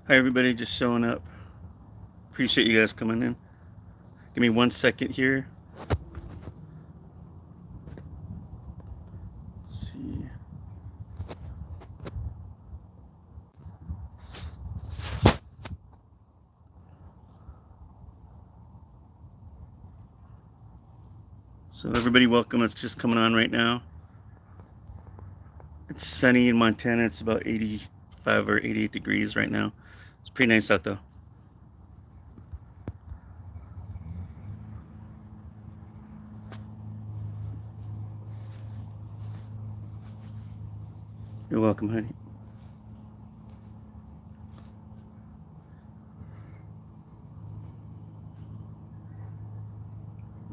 Hi, everybody, just showing up. Appreciate you guys coming in. Give me 1 second here. Let's see. So, everybody, welcome. It's just coming on right now. It's sunny in Montana. It's about 85 or 88 degrees right now. It's pretty nice out, though. You're welcome, honey.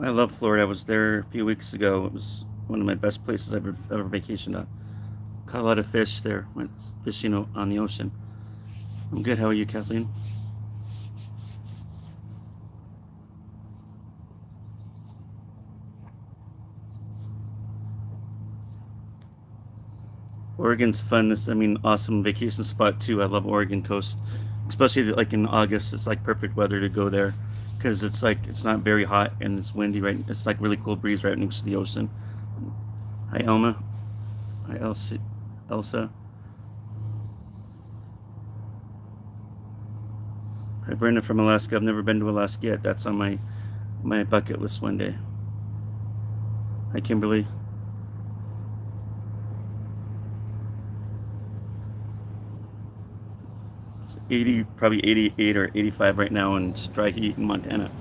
I love Florida. I was there a few weeks ago. It was one of my best places I've ever vacationed on. Caught a lot of fish there. Went fishing on the ocean. I'm good. How are you, Kathleen? Oregon's fun. Awesome vacation spot too. I love Oregon coast, especially like in August. It's like perfect weather to go there because it's not very hot and it's windy. Right, it's like really cool breeze right next to the ocean. Hi, Elma. Hi, Elsa. Hi, Brenda from Alaska. I've never been to Alaska yet. That's on my bucket list one day. Hi, Kimberly. It's 80, probably 88 or 85 right now, and it's dry heat in Montana.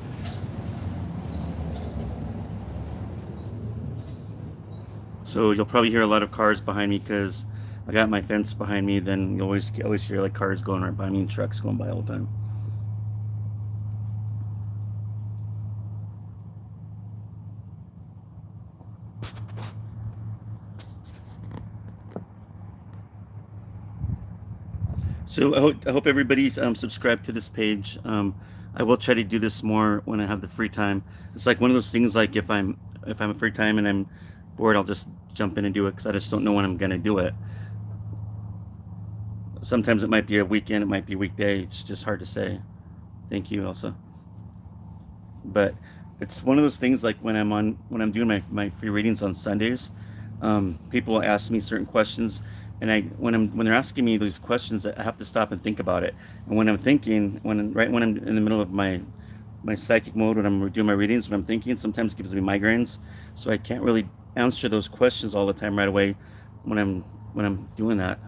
So you'll probably hear a lot of cars behind me because I got my fence behind me. Then you always hear like cars going right by me and trucks going by all the time. So I hope everybody's subscribed to this page. I will try to do this more when I have the free time. It's like one of those things. Like if I'm a free time and I'm bored, I'll just jump in and do it because I just don't know when I'm gonna do it. Sometimes it might be a weekend, it might be a weekday. It's just hard to say. Thank you, Elsa. But it's one of those things like when I'm doing my free readings on Sundays, people ask me certain questions, and when they're asking me these questions, I have to stop and think about it. And when I'm thinking, when I'm in the middle of my psychic mode, when I'm doing my readings, when I'm thinking, sometimes it gives me migraines, so I can't really answer those questions all the time right away when I'm doing that.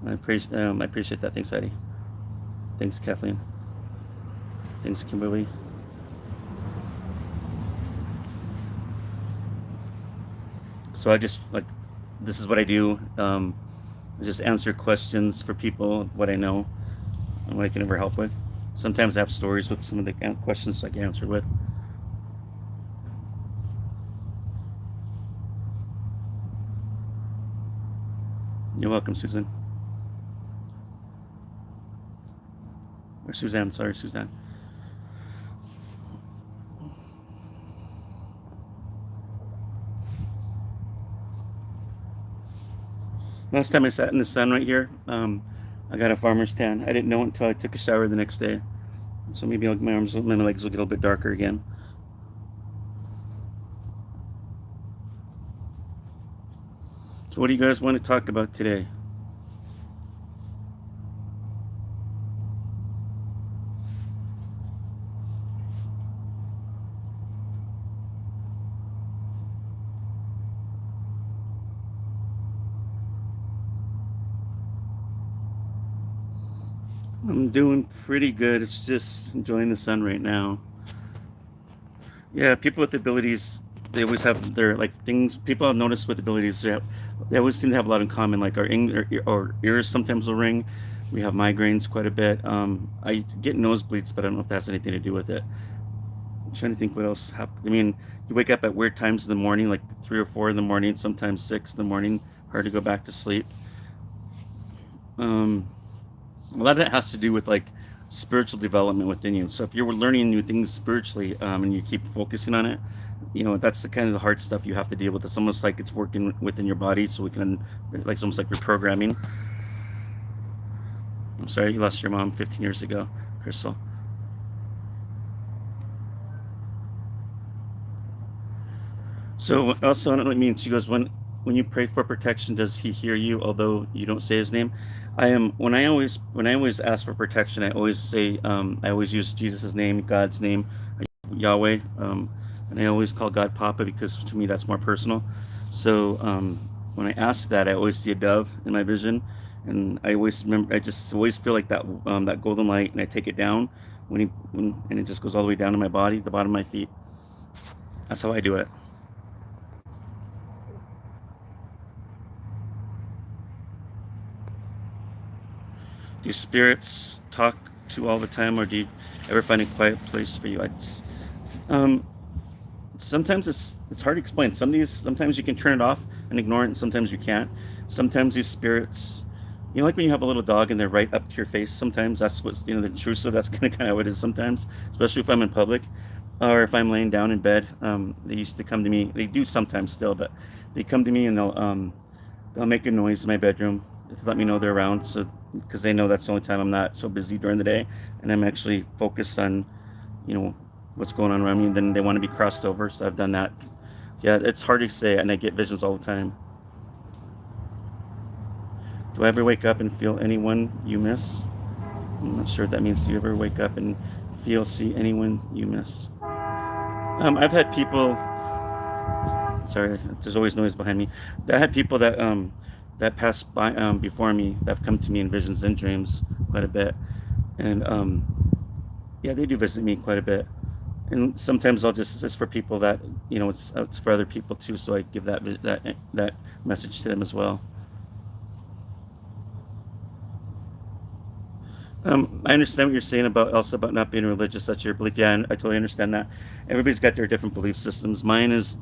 I appreciate that. Thanks, Heidi. Thanks, Kathleen. Thanks, Kimberly. So I just like this is what I do. I just answer questions for people, what I know and what I can ever help with. Sometimes I have stories with some of the questions I can answer with. You're welcome, Susan. Or Suzanne, sorry, Suzanne. Last time I sat in the sun right here, I got a farmer's tan. I didn't know it until I took a shower the next day. So maybe my legs will get a little bit darker again. So what do you guys want to talk about today? I'm doing pretty good. It's just enjoying the sun right now. Yeah, people with abilities, they always have their like things. People I've noticed with abilities, they always seem to have a lot in common. Like our ears sometimes will ring. We have migraines quite a bit. I get nosebleeds, but I don't know if that has anything to do with it. I'm trying to think what else happened. You wake up at weird times in the morning, like 3 or 4 in the morning, sometimes 6 in the morning. Hard to go back to sleep. Um, a lot of that has to do with like spiritual development within you. So if you're learning new things spiritually, and you keep focusing on it, that's the kind of the hard stuff you have to deal with. It's almost like it's working within your body, so we can like it's almost like reprogramming. I'm sorry you lost your mom 15 years ago, Crystal. So also, I don't know what you mean. She goes, when you pray for protection, does he hear you, although you don't say his name? I am when I always ask for protection, I always say I always use Jesus' name, God's name, Yahweh, and I always call God Papa because to me that's more personal. So when I ask that, I always see a dove in my vision, and I always remember. I just always feel like that golden light, and I take it down and it just goes all the way down to my body, the bottom of my feet. That's how I do it. Do spirits talk to all the time, or do you ever find a quiet place for you? Um, Sometimes it's hard to explain. Sometimes you can turn it off and ignore it, and sometimes you can't. Sometimes these spirits, like when you have a little dog and they're right up to your face. Sometimes that's what's the intrusive. That's kind of what it is sometimes, especially if I'm in public or if I'm laying down in bed. They used to come to me. They do sometimes still, but they come to me and they'll make a noise in my bedroom to let me know they're around. So because they know that's the only time I'm not so busy during the day, and I'm actually focused on you know what's going on around me. And then they want to be crossed over. So I've done that. Yeah, it's hard to say, and I get visions all the time. Do I ever wake up and feel anyone you miss? I'm not sure what that means. Do you ever wake up and see anyone you miss? I've had people. Sorry, there's always noise behind me. I had people that passed by before me that have come to me in visions and dreams quite a bit, and yeah, they do visit me quite a bit. And sometimes I'll just for people that it's for other people too. So I give that message to them as well. I understand what you're saying about Elsa about not being religious. That's your belief. Yeah, and I totally understand that. Everybody's got their different belief systems. Mine is,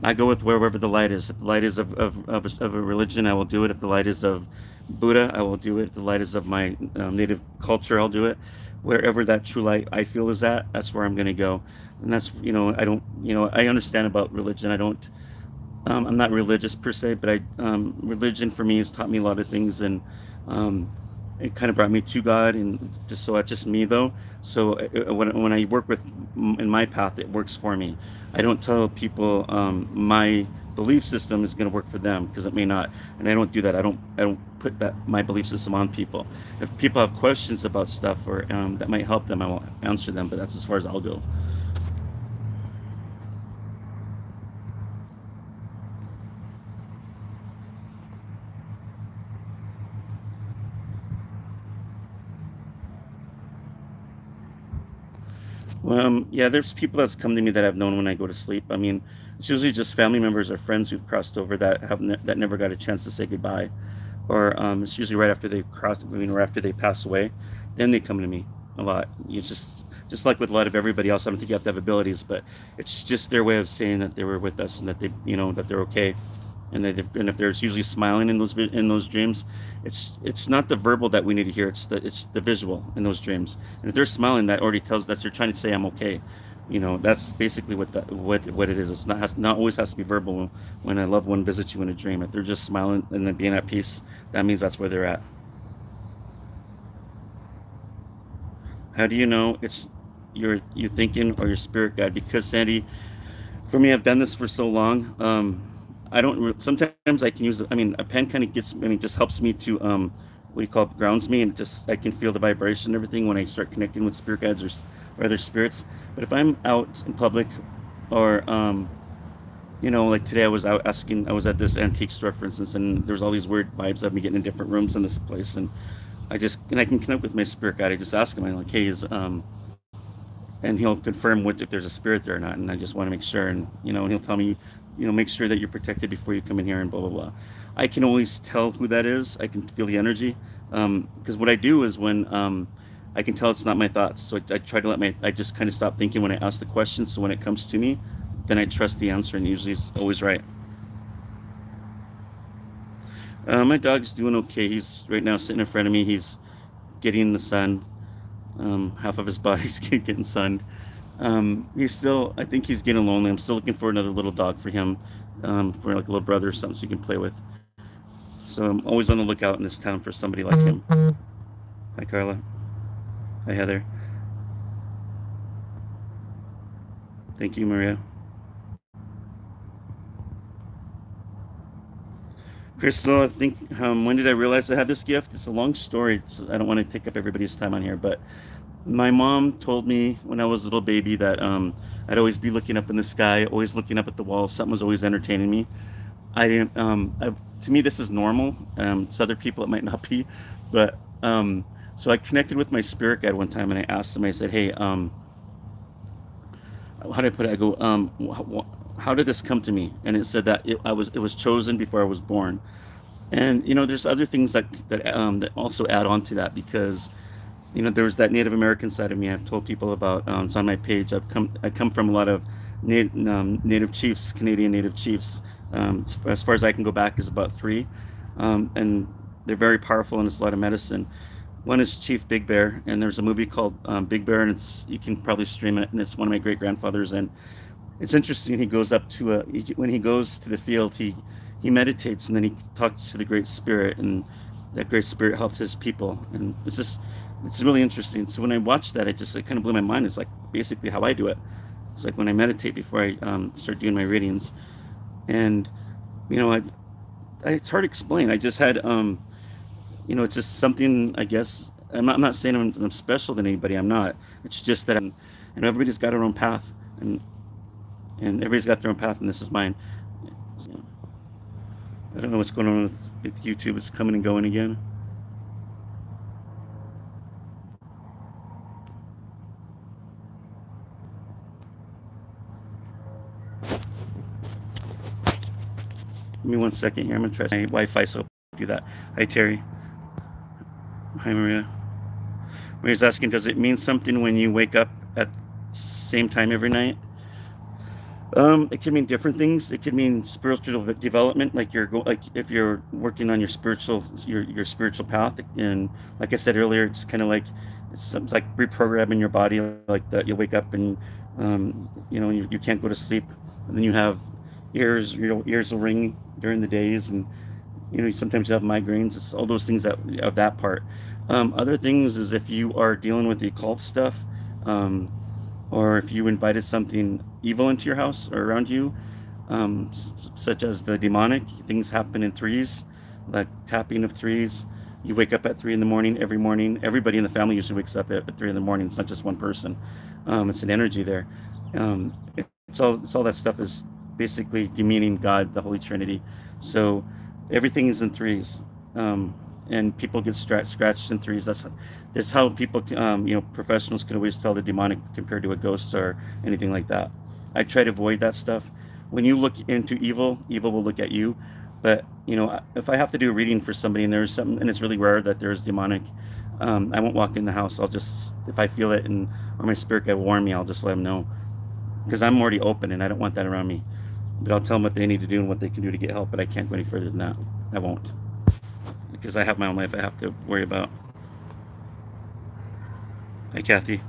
I go with wherever the light is. If the light is of a religion, I will do it. If the light is of Buddha, I will do it. If the light is of my native culture, I'll do it. Wherever that true light I feel is at, that's where I'm going to go. And that's, I don't, I understand about religion. I'm not religious per se, but religion for me has taught me a lot of things, and um, it kind of brought me to God. And it's just me though. So when I work with in my path, it works for me. I don't tell people my belief system is going to work for them because it may not, and I don't do that. I don't put that my belief system on people. If people have questions about stuff or that might help them, I will answer them. But that's as far as I'll go. Yeah, there's people that's come to me that I've known when I go to sleep. I mean, it's usually just family members or friends who've crossed over that never got a chance to say goodbye, or it's usually right after they cross, I mean, or after they pass away, then they come to me a lot. You just like with a lot of everybody else. I don't think you have to have abilities, but it's just their way of saying that they were with us and that that they're okay, and if they're usually smiling in those dreams, it's not the verbal that we need to hear. It's the visual in those dreams. And if they're smiling, that already tells that they're trying to say I'm okay. That's basically what it is. It's not always has to be verbal. When a loved one visits you in a dream, if they're just smiling and then being at peace, that means that's where they're at. How do you know it's you thinking or your spirit guide? Because Sandy, for me, I've done this for so long. I don't. Sometimes I can use. I mean, a pen kind of gets. I mean, just helps me to what do you call it? Grounds me, and just I can feel the vibration and everything when I start connecting with spirit guides or other spirits. But if I'm out in public, or like today I was out asking. I was at this antique store, for instance, and there was all these weird vibes of me getting in different rooms in this place, and I can connect with my spirit guide. I just ask him. I'm like, hey, is and he'll confirm if there's a spirit there or not. And I just want to make sure, and he'll tell me, make sure that you're protected before you come in here, and blah blah blah. I can always tell who that is. I can feel the energy, because what I do is when I can tell it's not my thoughts, so I try to I just kind of stop thinking when I ask the question. So when it comes to me, then I trust the answer, and usually it's always right. My dog's doing okay. He's right now sitting in front of me. He's getting the sun. Half of his body's getting sun. He's still, I think he's getting lonely. I'm still looking for another little dog for him, for like a little brother or something so he can play with. So I'm always on the lookout in this town for somebody like him. Hi, Carla. Hi, Heather. Thank you, Maria. Crystal, I think, when did I realize I had this gift? It's a long story. I don't want to take up everybody's time on here, but my mom told me when I was a little baby that I'd always be looking up in the sky, always looking up at the walls. Something was always entertaining me. I didn't. To me, this is normal. To other people, it might not be, but so I connected with my spirit guide one time, and I asked them. I said, "Hey, how did I put it?" I go, "How did this come to me?" And it said that it was chosen before I was born. And there's other things that also add on to that because there was that Native American side of me. I've told people about. It's on my page. I come from a lot of Native chiefs, Canadian Native chiefs. As far as I can go back is about three, and they're very powerful and it's a lot of medicine. One is Chief Big Bear, and there's a movie called Big Bear, and you can probably stream it, and it's one of my great grandfathers. And it's interesting. He goes up to when he goes to the field, he meditates and then he talks to the Great Spirit, and that Great Spirit helps his people, and it's really interesting. So when I watched that, it kind of blew my mind. It's like basically how I do it. It's like when I meditate before I start doing my readings, and you know, it's hard to explain. I just had it's just something. I guess I'm not saying I'm special than anybody. I'm not. It's just that everybody's got their own path, and everybody's got their own path, and this is mine. So, I don't know what's going on with YouTube. It's coming and going again. Give me one second here. I'm gonna try my Wi-Fi, so I'll do that. Hi, Terry. Hi, Maria. Maria's asking, does it mean something when you wake up at the same time every night? It can mean different things. It could mean spiritual development, like like if you're working on your spiritual path. And like I said earlier, it's kind of like it's like reprogramming your body, like that. You wake up and you can't go to sleep, and then you have your ears will ring during the days, and sometimes you have migraines. It's all those things that of that part. Other things is if you are dealing with the occult stuff. Um, or if you invited something evil into your house or around you, such as the demonic, things happen in threes, like tapping of threes. You wake up at 3 in the morning every morning. Everybody in the family usually wakes up at 3 in the morning. It's not just one person. It's an energy there. It's all that stuff is basically demeaning God, the Holy Trinity. So everything is in threes. And people get scratched in threes. That's how people, professionals can always tell the demonic compared to a ghost or anything like that. I try to avoid that stuff. When you look into evil, evil will look at you. But if I have to do a reading for somebody and there's something, and it's really rare that there's demonic, I won't walk in the house. I'll just, if I feel it, and or my spirit guide will warn me, I'll just let them know because I'm already open and I don't want that around me. But I'll tell them what they need to do and what they can do to get help. But I can't go any further than that. I won't because I have my own life I have to worry about. Hi, Kathy.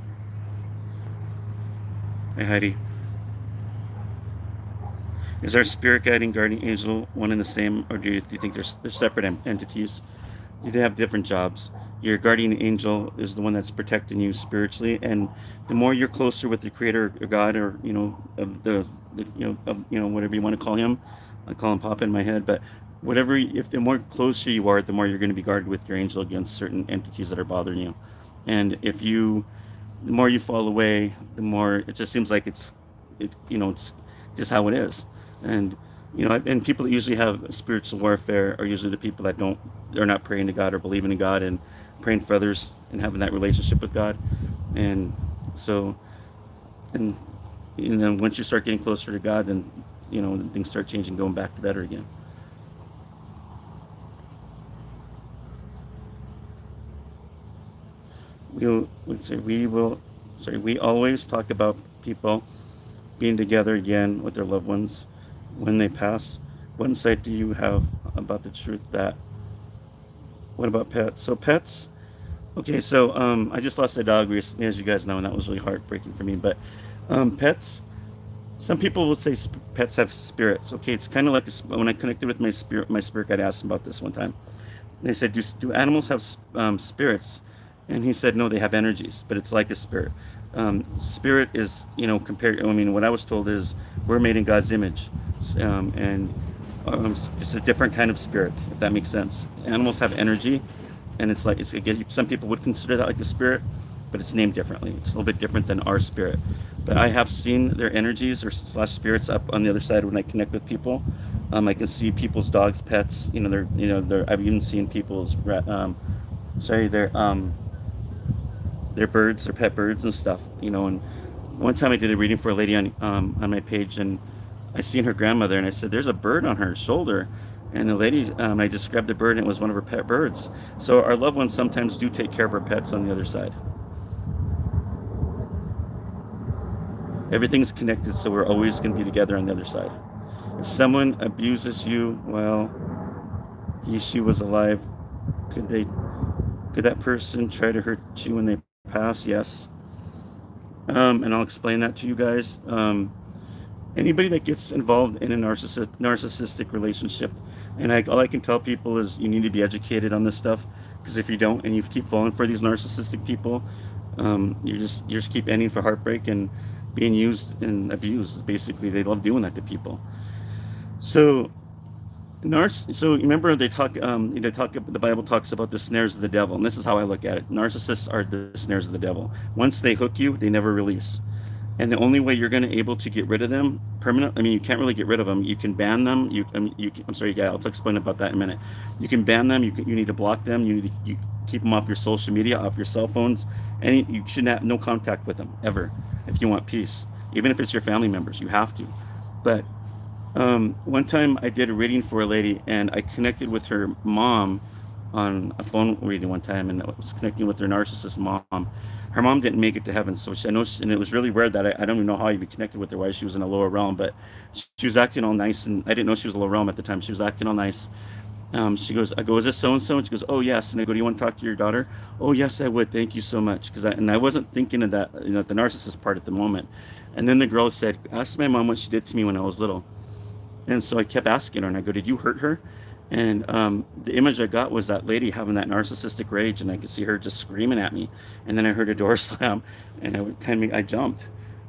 Hi, Heidi. Is our spirit guide and guardian angel one and the same, or do you think they're separate entities? Do they have different jobs? Your guardian angel is the one that's protecting you spiritually, and the more you're closer with the Creator or God, or of whatever you want to call him. I call him Papa in my head, but whatever. If the more closer you are, the more you're going to be guarded with your angel against certain entities that are bothering you. And the more you fall away, the more it just seems like it's just how it is. And and people that usually have spiritual warfare are usually the people that they're not praying to God or believing in God and praying for others and having that relationship with God. And so, and then once you start getting closer to God, then things start changing, going back to better again. We always talk about people being together again with their loved ones when they pass. What insight do you have about the truth that? What about pets? So pets. Okay, so I just lost a dog recently, as you guys know, and that was really heartbreaking for me. But pets. Some people will say pets have spirits. Okay, it's kind of like when I connected with my spirit guide asked them about this one time. They said, "Do animals have spirits?" And he said, no, they have energies, but it's like a spirit. Spirit is, compared. I mean, what I was told is we're made in God's image, and it's a different kind of spirit, if that makes sense. Animals have energy, and it's like some people would consider that like a spirit, but it's named differently. It's a little bit different than our spirit. But I have seen their energies or slash spirits up on the other side when I connect with people. I can see people's dogs, pets. I've even seen people's sorry, their birds, their pet birds and stuff. And one time I did a reading for a lady on my page, and I seen her grandmother, and I said, "There's a bird on her shoulder." And the lady, I described the bird, and it was one of her pet birds. So our loved ones sometimes do take care of our pets on the other side. Everything's connected, so we're always going to be together on the other side. If someone abuses you while she was alive, could they could that person try to hurt you when they pass? Yes. And I'll explain that to you guys. Anybody that gets involved in a narcissistic relationship, and all I can tell people is you need to be educated on this stuff, because if you don't and you keep falling for these narcissistic people, you just keep ending for heartbreak and being used and abused. Basically, they love doing that to people. So so remember the Bible talks about the snares of the devil, and this is how I look at it. Narcissists are the snares of the devil. Once they hook you, they never release. And the only way you're going to able to get rid of them permanently, I mean, you can't really get rid of them. You can ban them. I'm sorry, yeah, I'll explain about that in a minute. You can ban them. You need to block them. You keep them off your social media, off your cell phones. You should have no contact with them ever if you want peace. Even if it's your family members, you have to. But one time I did a reading for a lady, and I connected with her mom on a phone reading one time, and I was connecting with her narcissist mom. Her mom didn't make it to heaven, so and it was really weird that I don't even know how I even connected with her, why she was in a lower realm, but she was acting all nice, and I didn't know she was a lower realm at the time. She was acting all nice. I go, is this so and so? And she goes, oh yes. And I go, do you want to talk to your daughter? Oh yes, I would. Thank you so much. I wasn't thinking of that, the narcissist part at the moment. And then the girl said, ask my mom what she did to me when I was little. And so I kept asking her, and I go, did you hurt her? And the image I got was that lady having that narcissistic rage, and I could see her just screaming at me. And then I heard a door slam, and I jumped.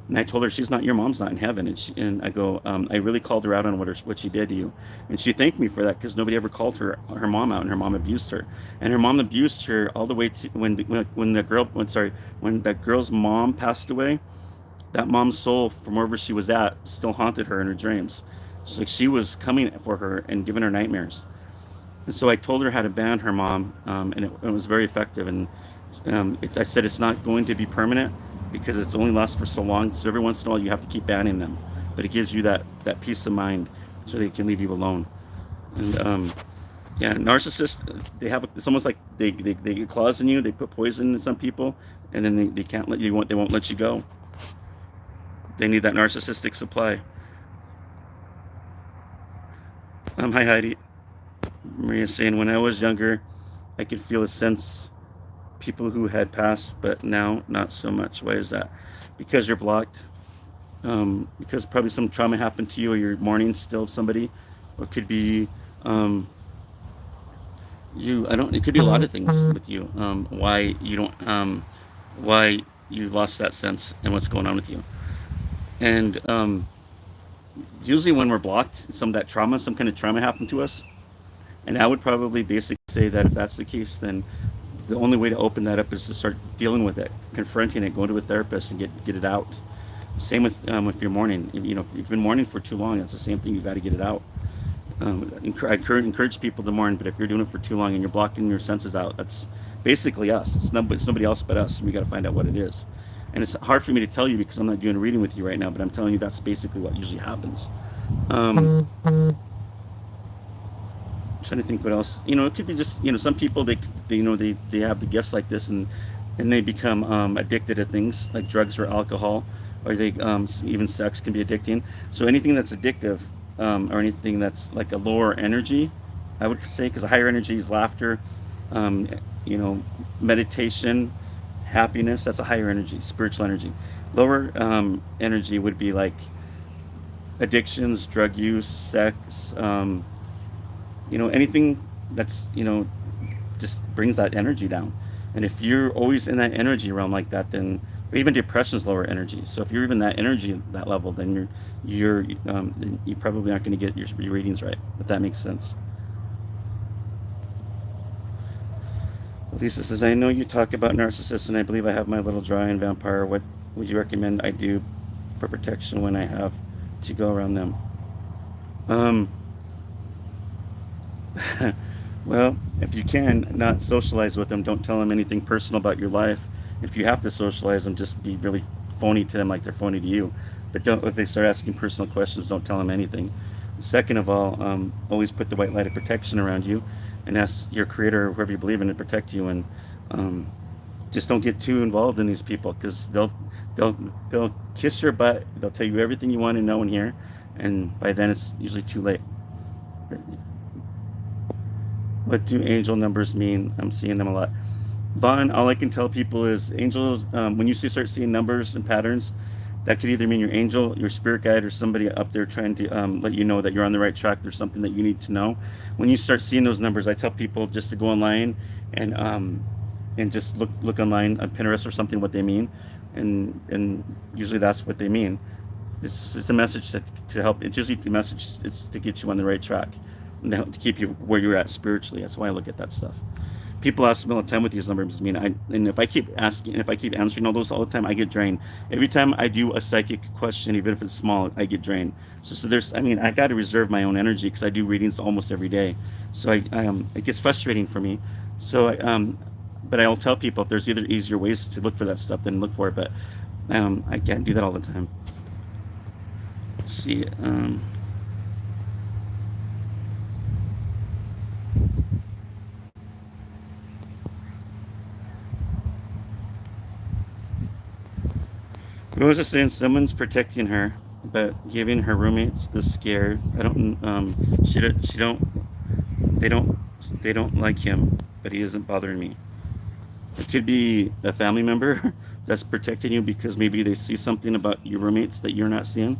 And I told her, she's not, your mom's not in heaven. And I go, I really called her out on what she did to you. And she thanked me for that, because nobody ever called her mom out, and her mom abused her. And her mom abused her all the way to when that girl's mom passed away. That mom's soul from wherever she was at still haunted her in her dreams. She's like, she was coming for her and giving her nightmares. And so I told her how to ban her mom, and it was very effective. And I said it's not going to be permanent, because it's only lasts for so long. So every once in a while you have to keep banning them, but it gives you that peace of mind, so they can leave you alone. And yeah, narcissists, it's almost like they get claws in you. They put poison in some people, and then they can't let you. They won't let you go. They need that narcissistic supply. Hi Heidi. Maria's saying, when I was younger, I could feel a sense people who had passed, but now not so much. Why is that? Because you're blocked. Because probably some trauma happened to you, or you're mourning still of somebody, or it could be you. I don't. It could be a lot of things with you. Why you don't. Why you lost that sense, and what's going on with you. And usually when we're blocked, some kind of trauma happened to us. And I would probably basically say that if that's the case, then the only way to open that up is to start dealing with it, confronting it, going to a therapist and get it out. Same with if you're mourning. If you've been mourning for too long, it's the same thing. You got to get it out. I encourage people to mourn, but if you're doing it for too long and you're blocking your senses out, that's basically us. It's nobody else but us, and we got to find out what it is. And it's hard for me to tell you, because I'm not doing a reading with you right now, but I'm telling you that's basically what usually happens. Um, Trying to think what else. It could be just some people, they have the gifts like this, and they become addicted to things like drugs or alcohol, or they even sex can be addicting. So anything that's addictive, or anything that's like a lower energy, I would say, because a higher energy is laughter, um, meditation, happiness. That's a higher energy, spiritual energy. Lower energy would be like addictions, drug use, sex, anything that's just brings that energy down. And if you're always in that energy realm like that, then even depression's lower energy. So if you're even that energy, that level, then you probably aren't going to get your readings right. If that makes sense. Lisa says, I know you talk about narcissists, and I believe I have my little dry and vampire. What would you recommend I do for protection when I have to go around them? Um, well, if you can not socialize with them, don't tell them anything personal about your life. If you have to socialize them, just be really phony to them like they're phony to you. But don't, if they start asking personal questions, don't tell them anything. Second of all, always put the white light of protection around you, and ask your creator, whoever you believe in, to protect you. And um, just don't get too involved in these people, because they'll they'll kiss your butt. They'll tell you everything you want to know and hear, and by then it's usually too late. What do angel numbers mean? I'm seeing them a lot. Vaughn, all I can tell people is angels, when you start seeing numbers and patterns, that could either mean your angel, your spirit guide, or somebody up there trying to let you know that you're on the right track. There's something that you need to know. When you start seeing those numbers, I tell people just to go online and just look online on Pinterest or something what they mean, and usually that's what they mean. It's a message to help. It's usually the message. It's to get you on the right track, and to keep you where you're at spiritually. That's why I look at that stuff. People ask me all the time what these numbers mean. And if I keep asking, if I keep answering all those all the time, I get drained. Every time I do a psychic question, even if it's small, I get drained. So there's, I mean, I got to reserve my own energy because I do readings almost every day. So it gets frustrating for me. So but I'll tell people if there's either easier ways to look for that stuff, then look for it. But I can't do that all the time. Let's see. Rose is saying someone's protecting her, but giving her roommates the scare. I don't. She don't. They don't. They don't like him, but he isn't bothering me. It could be a family member that's protecting you because maybe they see something about your roommates that you're not seeing.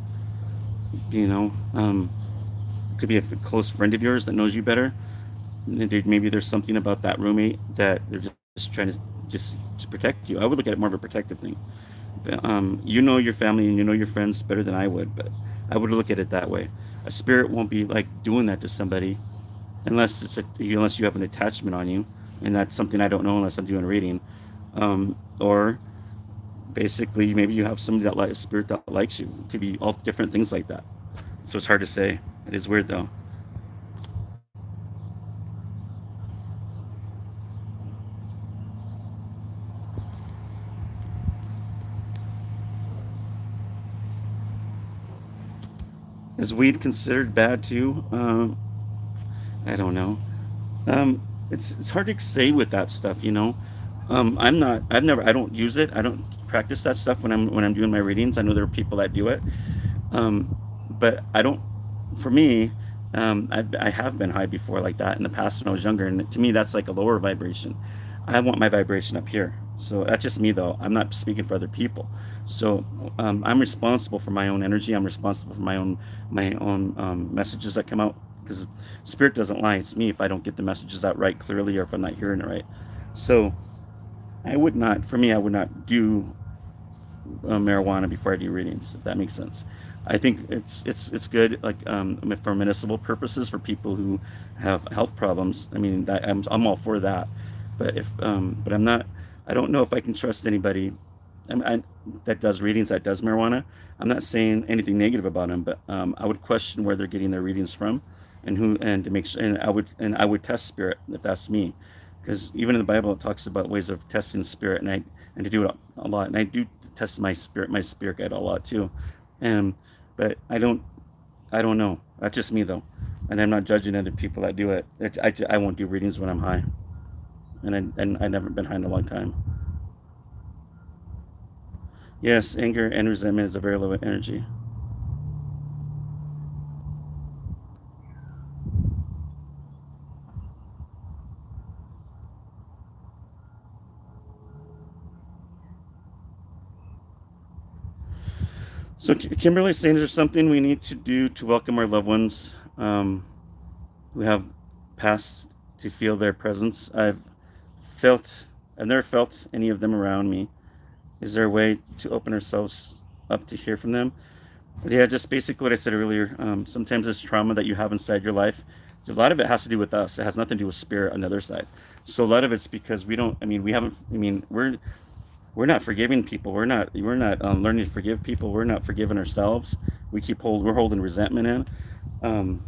You know, it could be a close friend of yours that knows you better. Maybe there's something about that roommate that they're just trying to protect you. I would look at it more of a protective thing. You know your family and you know your friends better than I would, but I would look at it that way. A spirit won't be like doing that to somebody unless you have an attachment on you, and that's something I don't know unless I'm doing a reading, or basically maybe you have somebody that like a spirit that likes you. It could be all different things like that. So it's hard to say. It is weird though. Is weed considered bad too? I don't know. It's hard to say with that stuff, you know. I'm not. I've never. I don't use it. I don't practice that stuff when I'm doing my readings. I know there are people that do it, but I don't. For me, I have been high before like that in the past when I was younger, and to me that's like a lower vibration. I want my vibration up here. So that's just me though. I'm not speaking for other people. So I'm responsible for my own energy. I'm responsible for my own messages that come out because spirit doesn't lie. It's me if I don't get the messages out right clearly or if I'm not hearing it right. So I would not. For me, I would not do marijuana before I do readings, if that makes sense. I think it's good, like for medicinal purposes for people who have health problems. I mean, I'm all for that, but I'm not. I don't know if I can trust anybody that does readings that does marijuana. I'm not saying anything negative about them, but I would question where they're getting their readings from, and to make sure, and I would test spirit if that's me, because even in the Bible it talks about ways of testing spirit, and to do it a lot, and I do test my spirit guide a lot too, and but I don't know. That's just me though, and I'm not judging other people that do it. I won't do readings when I'm high, and I never been high in a long time. Yes, anger and resentment is a very low energy. So Kimberly's saying there's something we need to do to welcome our loved ones who have passed, to feel their presence. I've felt I've never felt any of them around me. Is there a way to open ourselves up to hear from them? Yeah, just basically what I said earlier. Sometimes this trauma that you have inside your life, a lot of it has to do with us. It has nothing to do with spirit on the other side. So a lot of it's because we don't. I mean, we haven't. I mean, we're not forgiving people. We're not learning to forgive people. We're not forgiving ourselves. We're holding resentment in. Um,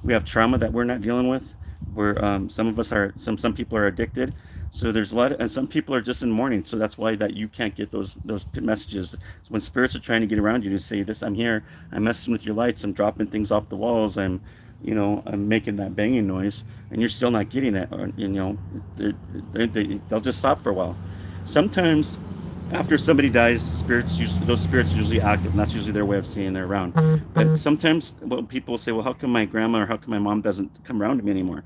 we have trauma that we're not dealing with. We're some of us are some people are addicted. So there's a lot of, and some people are just in mourning. So that's why that you can't get those messages. So when spirits are trying to get around you to say this, I'm here, I'm messing with your lights, I'm dropping things off the walls, I'm making that banging noise, and you're still not getting it, or they'll just stop for a while. Sometimes after somebody dies, those spirits are usually active, and that's usually their way of saying they're around. But sometimes, well, people say, "Well, how come my grandma or how come my mom doesn't come around to me anymore?"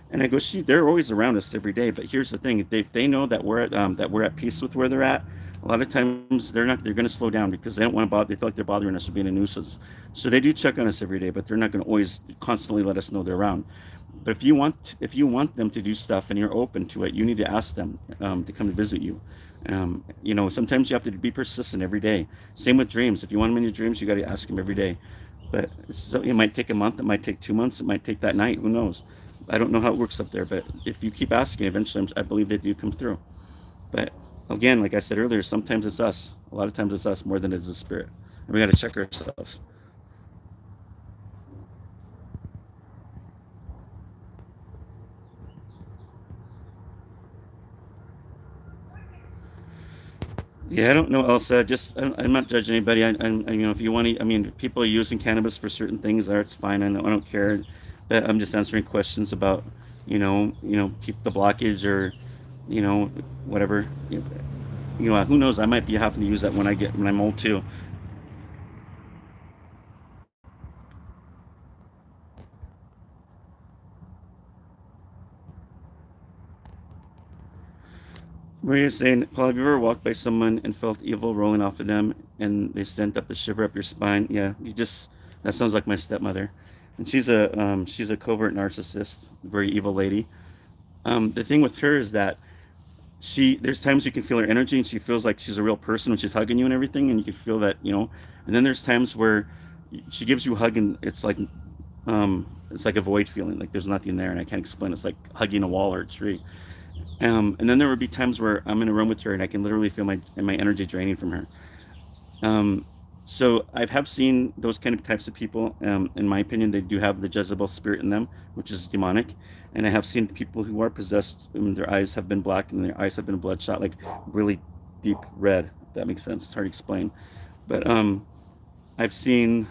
And I go, they're always around us every day. But here's the thing: they know that we're at peace with where they're at. A lot of times they're going to slow down because they don't want to bother. They feel like they're bothering us or being a nuisance. So they do check on us every day, but they're not going to always constantly let us know they're around. But if you want them to do stuff and you're open to it, you need to ask them to come to visit you. Sometimes you have to be persistent every day. Same with dreams. If you want them in your dreams, you got to ask them every day. But so it might take a month, it might take 2 months, it might take that night. Who knows? I don't know how it works up there, but if you keep asking, eventually I believe they do come through. But again, like I said earlier, sometimes it's us. A lot of times it's us more than it's the spirit, and we got to check ourselves. Yeah, I don't know, Elsa. I'm not judging anybody. if you want to, I mean, people are using cannabis for certain things. That's fine. I don't care. But I'm just answering questions about, keep the blockage or, you know, whatever. Who knows? I might be having to use that when I'm old too. Maria's saying, Paul, have you ever walked by someone and felt evil rolling off of them and they sent up a shiver up your spine? Yeah, that sounds like my stepmother. And she's a covert narcissist, very evil lady. The thing with her is that there's times you can feel her energy and she feels like she's a real person when she's hugging you and everything, and you can feel that, and then there's times where she gives you a hug and it's like a void feeling, like there's nothing there and I can't explain. It's like hugging a wall or a tree. And then there would be times where I'm in a room with her and I can literally feel my energy draining from her. Um, so I have seen those kind of types of people. In my opinion, they do have the Jezebel spirit in them, which is demonic. And I have seen people who are possessed, and their eyes have been black and their eyes have been bloodshot, like really deep red. If that makes sense. It's hard to explain. But I've seen,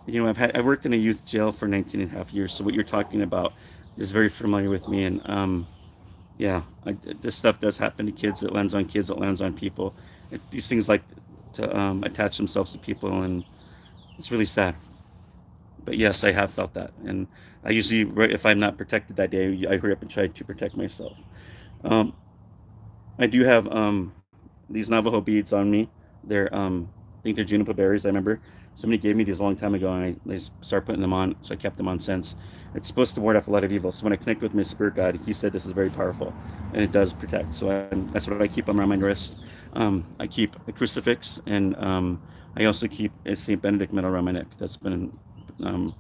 I worked in a youth jail for 19 and a half years. So what you're talking about is very familiar with me. And yeah, this stuff does happen to kids. It lands on kids. It lands on people. These things like to attach themselves to people, and it's really sad. But yes, I have felt that, and I usually, if I'm not protected that day, I hurry up and try to protect myself. Um, I do have these Navajo beads on me. I think they're juniper berries. I remember somebody gave me these a long time ago, and I started putting them on, so I kept them on since. It's supposed to ward off a lot of evil. So when I connect with my spirit guide, he said this is very powerful, and it does protect. So that's what I keep on around my wrist. I keep a crucifix, and I also keep a Saint Benedict medal around my neck. That's been um,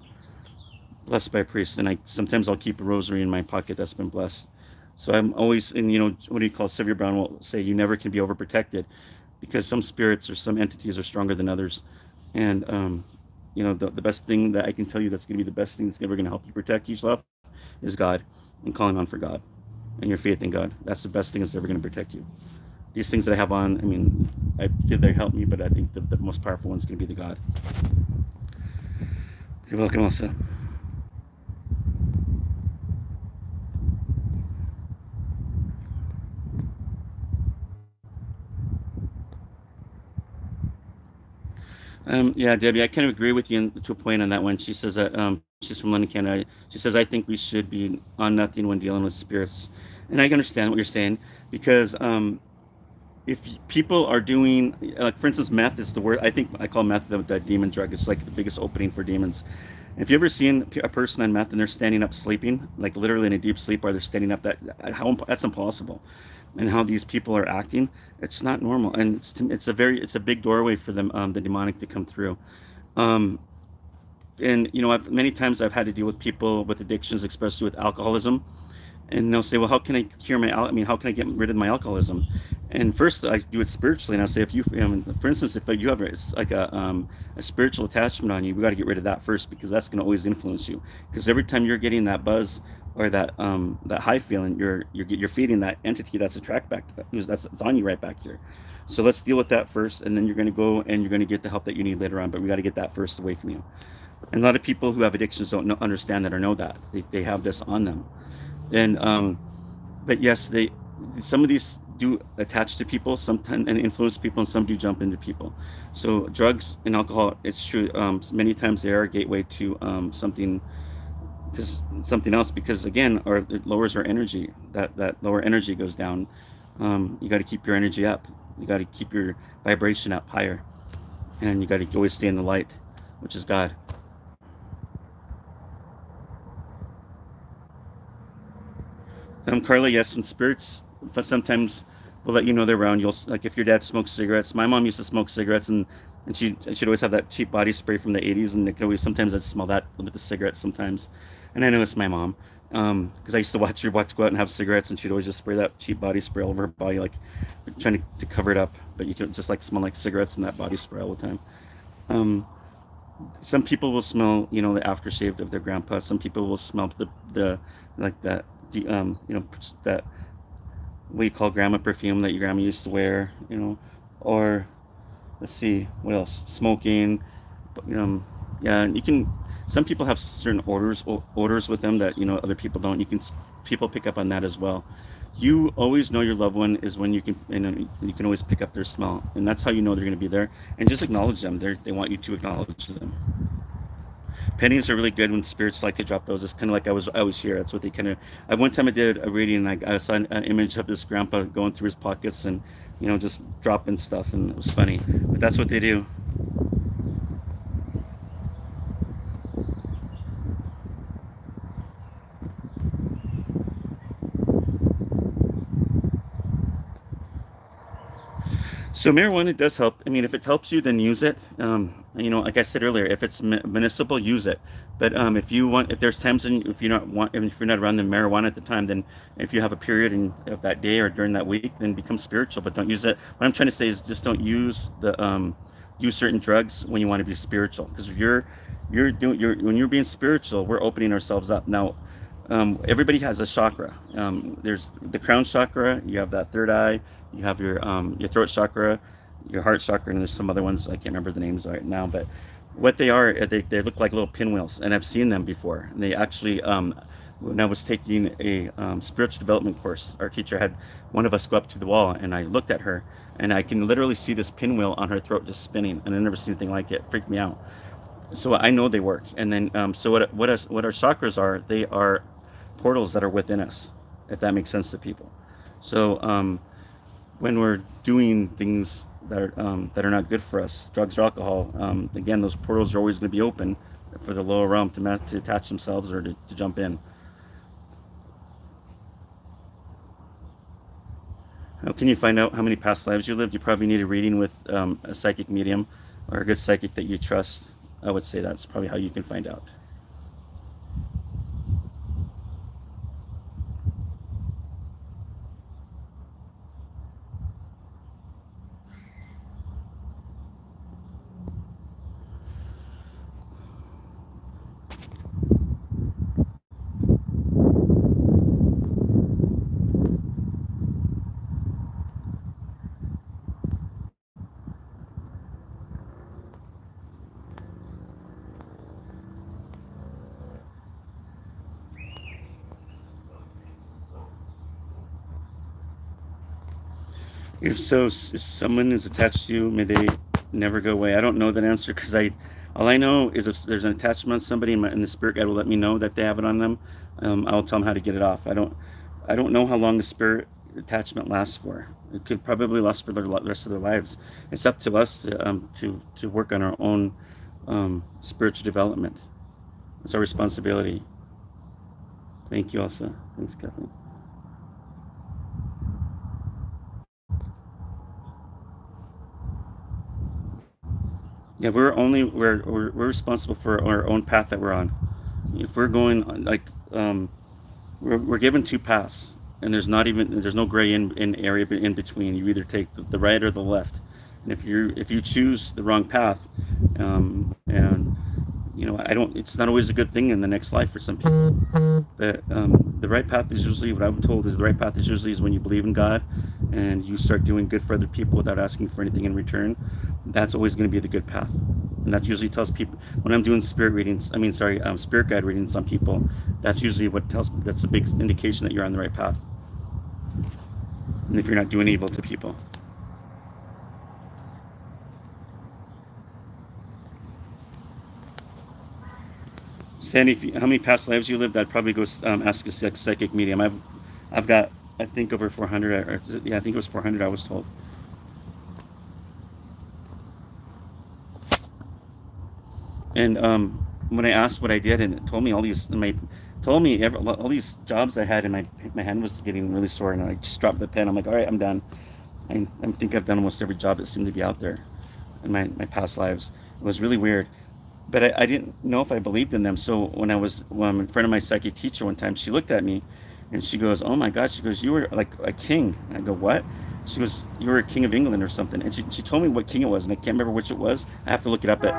blessed by a priest, and I sometimes I'll keep a rosary in my pocket that's been blessed. So I'm always, and what do you call, Sylvia Brown will say, you never can be overprotected, because some spirits or some entities are stronger than others. And the best thing that I can tell you that's going to be the best thing that's ever going to help you protect yourself is God, and calling on for God and your faith in God. That's the best thing that's ever going to protect you. These things that I have on, I mean, I feel they help me, but I think the most powerful one's going to be the God. You're welcome, Elsa. Yeah, Debbie, I kind of agree with you to a point on that one. She says that she's from London, Canada. She says, I think we should be on nothing when dealing with spirits. And I understand what you're saying, because if people are doing, like, for instance, meth is the word. I think I call meth the demon drug. It's like the biggest opening for demons. If you ever seen a person on meth and they're standing up sleeping, like literally in a deep sleep, or they're standing up, that's impossible. and how these people are acting, it's not normal, and it's a big doorway for them, the demonic to come through. Um, and I've many times I've had to deal with people with addictions, especially with alcoholism, and they'll say, "Well, how can I cure I mean, how can I get rid of my alcoholism?" And first, I do it spiritually, and I say, if you, for instance, if you have like a spiritual attachment on you, we got to get rid of that first, because that's going to always influence you. Because every time you're getting that buzz or that high feeling, you're feeding that entity that's attract back, that's on you right back here. So let's deal with that first, and then you're going to go and you're going to get the help that you need later on. But we got to get that first away from you. And a lot of people who have addictions don't understand that or know that they have this on them. And but yes, they some of these do attach to people sometimes and influence people, and some do jump into people. So drugs and alcohol, it's true. Many times they are a gateway to something else, because again, it lowers our energy. That lower energy goes down. You got to keep your energy up. You got to keep your vibration up higher, and you got to always stay in the light, which is God. Carla, yes, and spirits sometimes will let you know they're around. Like if your dad smokes cigarettes. My mom used to smoke cigarettes, and she'd always have that cheap body spray from the '80s, and it could always sometimes I'd smell that with the cigarettes sometimes, and I know it's my mom, because I used to watch her go out and have cigarettes, and she'd always just spray that cheap body spray all over her body, like trying to cover it up, but you could just like smell like cigarettes and that body spray all the time. Um, some people will smell, the aftershave of their grandpa. Some people will smell the like that, that what you call grandma perfume that your grandma used to wear, or let's see what else, smoking. um yeah, and you can, some people have certain odors with them that other people don't. People pick up on that as well. You always know your loved one is when you can always pick up their smell, and that's how you know they're going to be there. And just acknowledge them. They want you to acknowledge them. Pennies are really good when spirits like to drop those. It's kind of like I was here. That's what they kind of. At one time I did a reading, and I saw an image of this grandpa going through his pockets and just dropping stuff, and it was funny. But that's what they do. So marijuana does help. I mean, if it helps you, then use it. Like I said earlier, if it's municipal, use it. But if there's times, and if you're not around the marijuana at the time, then if you have a period of that day or during that week, then become spiritual. But don't use it. What I'm trying to say is just don't use certain drugs when you want to be spiritual. Because if when you're being spiritual, we're opening ourselves up. Now, everybody has a chakra. There's the crown chakra. You have that third eye. You have your throat chakra, your heart chakra, and there's some other ones I can't remember the names right now. But what they are, they look like little pinwheels, and I've seen them before. And they actually, when I was taking a spiritual development course, our teacher had one of us go up to the wall, and I looked at her, and I can literally see this pinwheel on her throat just spinning, and I never seen anything like it. It freaked me out. So I know they work. And then, so what our chakras are? They are portals that are within us, if that makes sense to people. So when we're doing things that are not good for us, drugs or alcohol, again, those portals are always going to be open for the lower realm to attach themselves or to jump in. How can you find out how many past lives you lived? You probably need a reading with a psychic medium or a good psychic that you trust. I would say that's probably how you can find out. If someone is attached to you, may they never go away. I don't know that answer, because all I know is if there's an attachment on somebody, and the spirit guide will let me know that they have it on them. I'll tell them how to get it off. I don't know how long the spirit attachment lasts for. It could probably last for the rest of their lives. It's up to us to work on our own spiritual development. It's our responsibility. Thank you, Elsa. Thanks, Kathleen. Yeah, we're responsible for our own path that we're on. If we're going like we're given two paths, and there's no gray in area in between. You either take the right or the left, and if you choose the wrong path, and I don't. It's not always a good thing in the next life for some people. But the right path is usually what I'm told is the right path is usually is when you believe in God, and you start doing good for other people without asking for anything in return. That's always going to be the good path. And that usually tells people when I'm doing spirit readings. I mean, sorry, spirit guide readings on people. That's usually what tells. That's a big indication that you're on the right path, and if you're not doing evil to people. Sandy, how many past lives you lived? I'd probably go ask a psychic medium. I've got I think over 400. Or, yeah, I think it was 400. I was told. And when I asked what I did, and it told me all these jobs I had, and my hand was getting really sore, and I just dropped the pen. I'm like, all right, I'm done. I think I've done almost every job that seemed to be out there in my past lives. It was really weird, but I didn't know if I believed in them. So when in front of my psychic teacher one time, she looked at me, and she goes, "Oh my God!" She goes, "You were like a king." And I go, "What?" She goes, "You were a king of England or something." And she told me what king it was, and I can't remember which it was. I have to look it up. But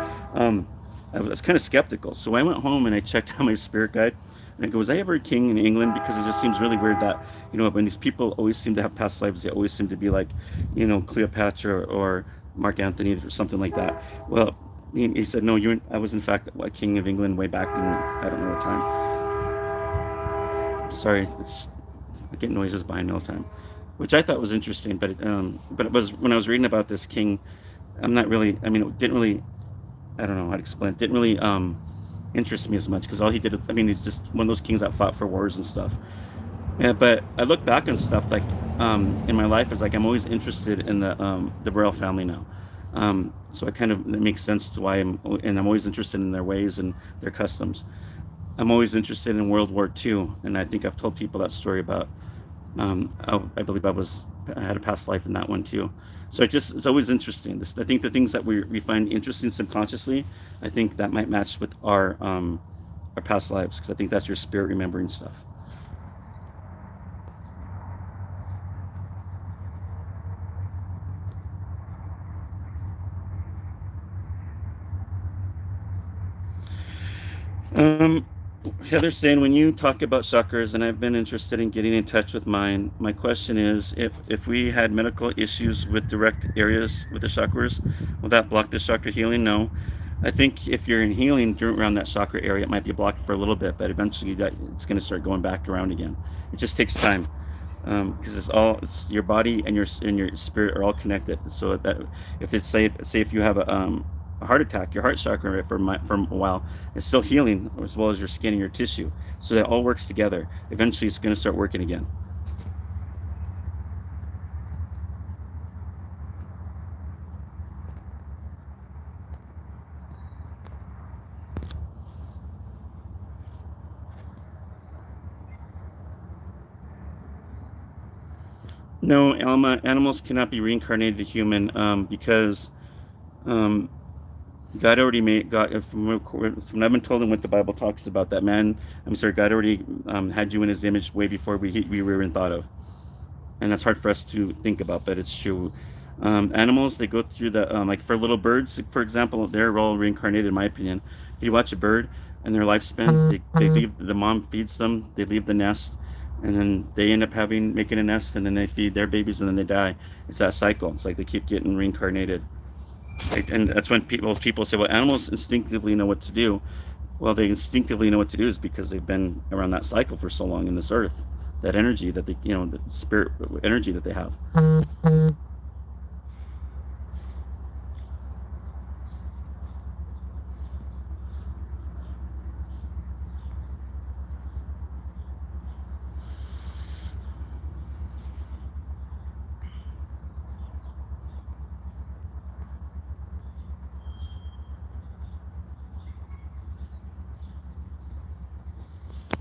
I was kind of skeptical. So I went home and I checked out my spirit guide. And I go, was I ever a king in England? Because it just seems really weird that, when these people always seem to have past lives, they always seem to be like, Cleopatra or Mark Antony or something like that. Well, he said, no, I was in fact a king of England way back in, I don't know what time. Sorry, I get noises behind all the time, which I thought was interesting. But it was when I was reading about this king, I'm not really, I mean, it didn't really, I don't know how to explain it. Didn't really interest me as much because all he did, I mean, he's just one of those kings that fought for wars and stuff. Yeah, but I look back on stuff like in my life is like I'm always interested in the royal family now. So it makes sense to why I'm always interested in their ways and their customs. I'm always interested in World War II, and I think I've told people that story about. I believe I had a past life in that one too. So it's always interesting. I think the things that we find interesting subconsciously, I think that might match with our past lives because I think that's your spirit remembering stuff. Um, Heather's saying when you talk about chakras, and I've been interested in getting in touch with mine. My question is, if we had medical issues with direct areas with the chakras, will that block the chakra healing? No. I think if you're in healing around that chakra area, it might be blocked for a little bit, but eventually it's going to start going back around again. It just takes time because it's your body and your spirit are all connected. So that if it's say if you have a heart attack, your heart chakra from a while is still healing as well as your skin and your tissue. So that all works together. Eventually, it's going to start working again. No, Alma, animals cannot be reincarnated to human because um, God already made God from what I've been told and what the Bible talks about that man. I'm sorry, God already had you in His image way before we were even thought of, and that's hard for us to think about, but it's true. Animals they go through the like for little birds, for example, they're all reincarnated in my opinion. If you watch a bird and their lifespan, they leave the mom feeds them, they leave the nest, and then they end up having making a nest, and then they feed their babies, and then they die. It's that cycle. It's like they keep getting reincarnated. Right? And that's when people say, well, animals instinctively know what to do. Well, they instinctively know what to do is because they've been around that cycle for so long in this earth, that energy that the spirit energy that they have.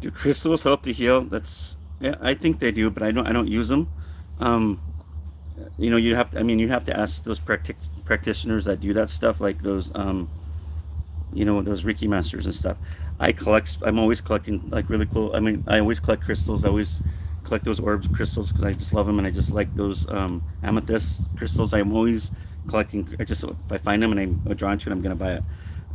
Do crystals help to heal? Yeah, I think they do, but I don't use them. Um, You have to, I mean, you have to ask those practitioners that do that stuff, like those those Reiki masters and stuff. I'm always collecting like really cool. I mean, I always collect crystals. I always collect those orbs crystals because I just love them, and I just like those amethyst crystals. I'm always collecting. I just, if I find them and I'm drawn to it, I'm gonna buy it.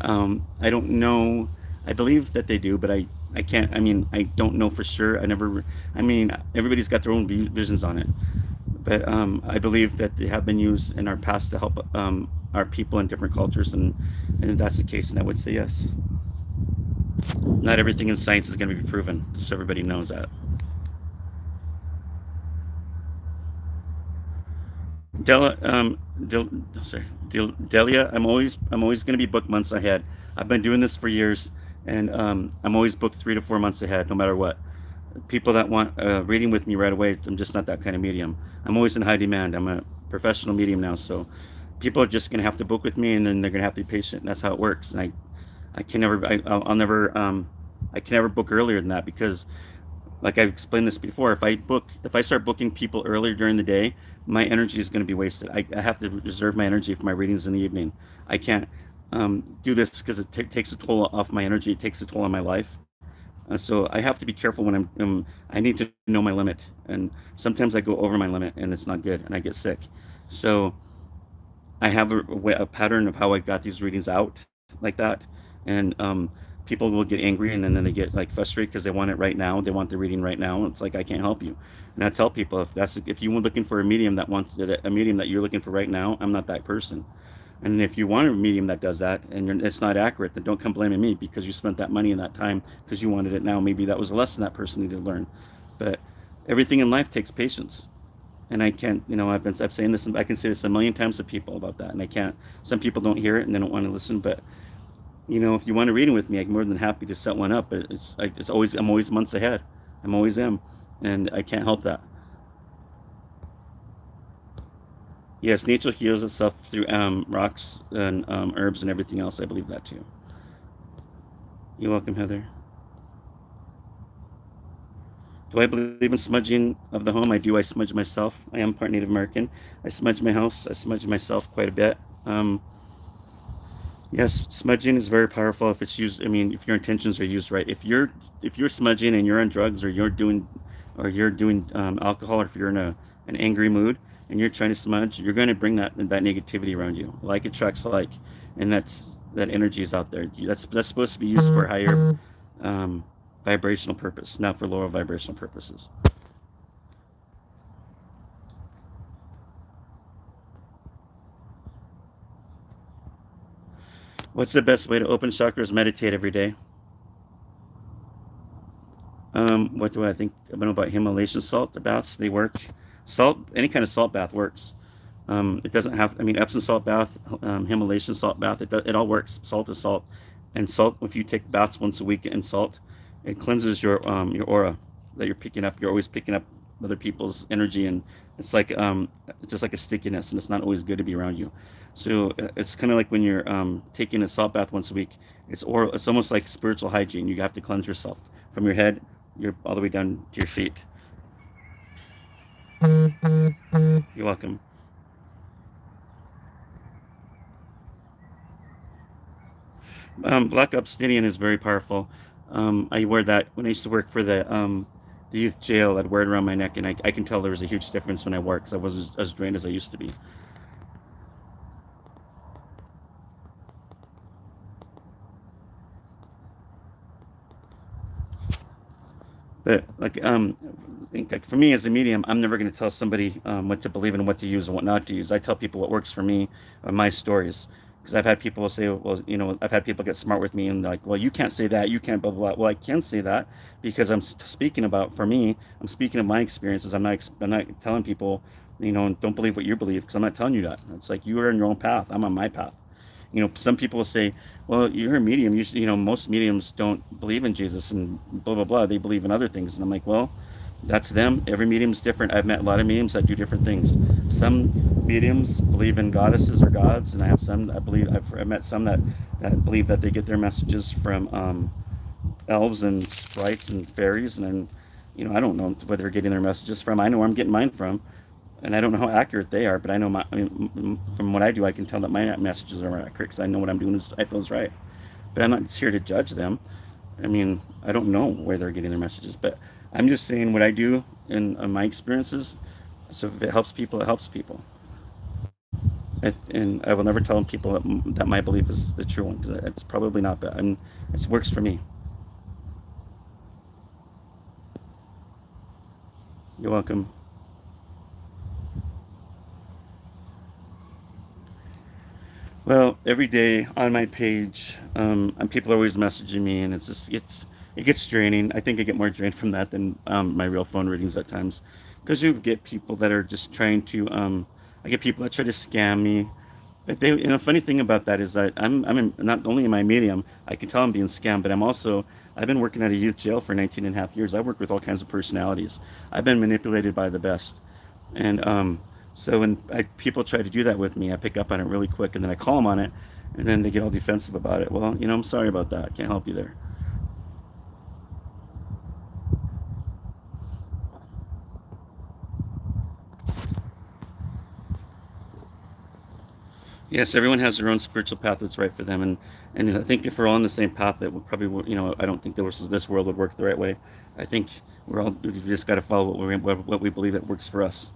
I don't know. I believe that they do, but I can't. I mean, I don't know for sure. I never. I mean, everybody's got their own visions on it, but I believe that they have been used in our past to help our people in different cultures, and if that's the case, then I would say yes. Not everything in science is going to be proven, so everybody knows that. Della, sorry, Delia, I'm always going to be booked months ahead. I've been doing this for years, and I'm always booked 3 to 4 months ahead, no matter what. People that want a reading with me right away, I'm just not that kind of medium. I'm always in high demand. I'm a professional medium now, so people are just going to have to book with me, and then they're going to have to be patient. And that's how it works. And I can never, I'll never, I can never book earlier than that because, like I've explained this before, if I start booking people earlier during the day, my energy is going to be wasted. I have to reserve my energy for my readings in the evening. I can't do this because it takes a toll off my energy. It takes a toll on my life. So I have to be careful when I need to know my limit, and sometimes I go over my limit, and it's not good, and I get sick. So I have a pattern of how I got these readings out like that, and people will get angry, and then they get like frustrated because they want it right now. They want the reading right now. It's like I can't help you, and I tell people if you were looking for a medium that wants a medium that you're looking for right now, I'm not that person. And if you want a medium that does that and it's not accurate, then don't come blaming me because you spent that money and that time because you wanted it now. Maybe that was a lesson that person needed to learn. But everything in life takes patience, and I can't. I've saying this. I can say this a million times to people about that, and I can't. Some people don't hear it and they don't want to listen. But if you want a reading with me, I'm more than happy to set one up. But I'm always months ahead. I'm always am, and I can't help that. Yes, nature heals itself through rocks and herbs and everything else. I believe that too. You're welcome, Heather. Do I believe in smudging of the home? I do. I smudge myself. I am part Native American. I smudge my house. I smudge myself quite a bit. Yes, smudging is very powerful if it's used. I mean, if your intentions are used right. If you're smudging and you're on drugs or you're doing alcohol, or if you're in an angry mood and you're trying to smudge, you're going to bring that negativity around you. Like attracts like, and that energy is out there. That's supposed to be used for higher um, vibrational purpose, not for lower vibrational purposes. What's the best way to open chakras? Meditate every day. What do I think about Himalayan salt baths? They work. Salt, any kind of salt bath works. It doesn't have. I mean, Epsom salt bath, Himalayan salt bath. It all works. Salt is salt, and salt. If you take baths once a week in salt, it cleanses your aura that you're picking up. You're always picking up other people's energy, and it's like just like a stickiness, and it's not always good to be around you. So it's kind of like when you're taking a salt bath once a week. It's almost like spiritual hygiene. You have to cleanse yourself from your head, you're all the way down to your feet. You're welcome. Black obsidian is very powerful. I wear that when I used to work for the youth jail. I'd wear it around my neck, and I can tell there was a huge difference when I worked because I wasn't as drained as I used to be. But I think like for me as a medium, I'm never going to tell somebody what to believe in, what to use, and what not to use. I tell people what works for me, my stories. Because I've had people say, well, I've had people get smart with me and like, well, you can't say that, you can't blah blah blah. Well, I can say that because speaking about for me. I'm speaking of my experiences. I'm not telling people, don't believe what you believe because I'm not telling you that. It's like you are on your own path. I'm on my path. Some people will say, well, you're a medium. Most mediums don't believe in Jesus and blah, blah, blah. They believe in other things. And I'm like, well, that's them. Every medium's different. I've met a lot of mediums that do different things. Some mediums believe in goddesses or gods, and I have some that believe, I've met some that believe that they get their messages from elves and sprites and fairies. And then, I don't know where they're getting their messages from. I know where I'm getting mine from. And I don't know how accurate they are, but I know I mean, from what I do, I can tell that my messages are accurate because I know what I'm doing I feel is right. But I'm not just here to judge them. I mean, I don't know where they're getting their messages, but I'm just saying what I do in my experiences. So if it helps people, it helps people. And I will never tell people that my belief is the true one because it's probably not, but it works for me. You're welcome. Well, every day on my page, and people are always messaging me, and it gets draining. I think I get more drained from that than my real phone readings at times, because you get people that are just trying to. I get people that try to scam me. But funny thing about that is that not only am I medium, I can tell I'm being scammed, but I've been working at a youth jail for 19 and a half years. I've worked with all kinds of personalities. I've been manipulated by the best. And so when people try to do that with me, I pick up on it really quick and then I call them on it and then they get all defensive about it. Well, I'm sorry about that. I can't help you there. Yes, everyone has their own spiritual path that's right for them, and I think if we're all on the same path, that would probably I don't think this world would work the right way. I think we just got to follow what we believe that works for us.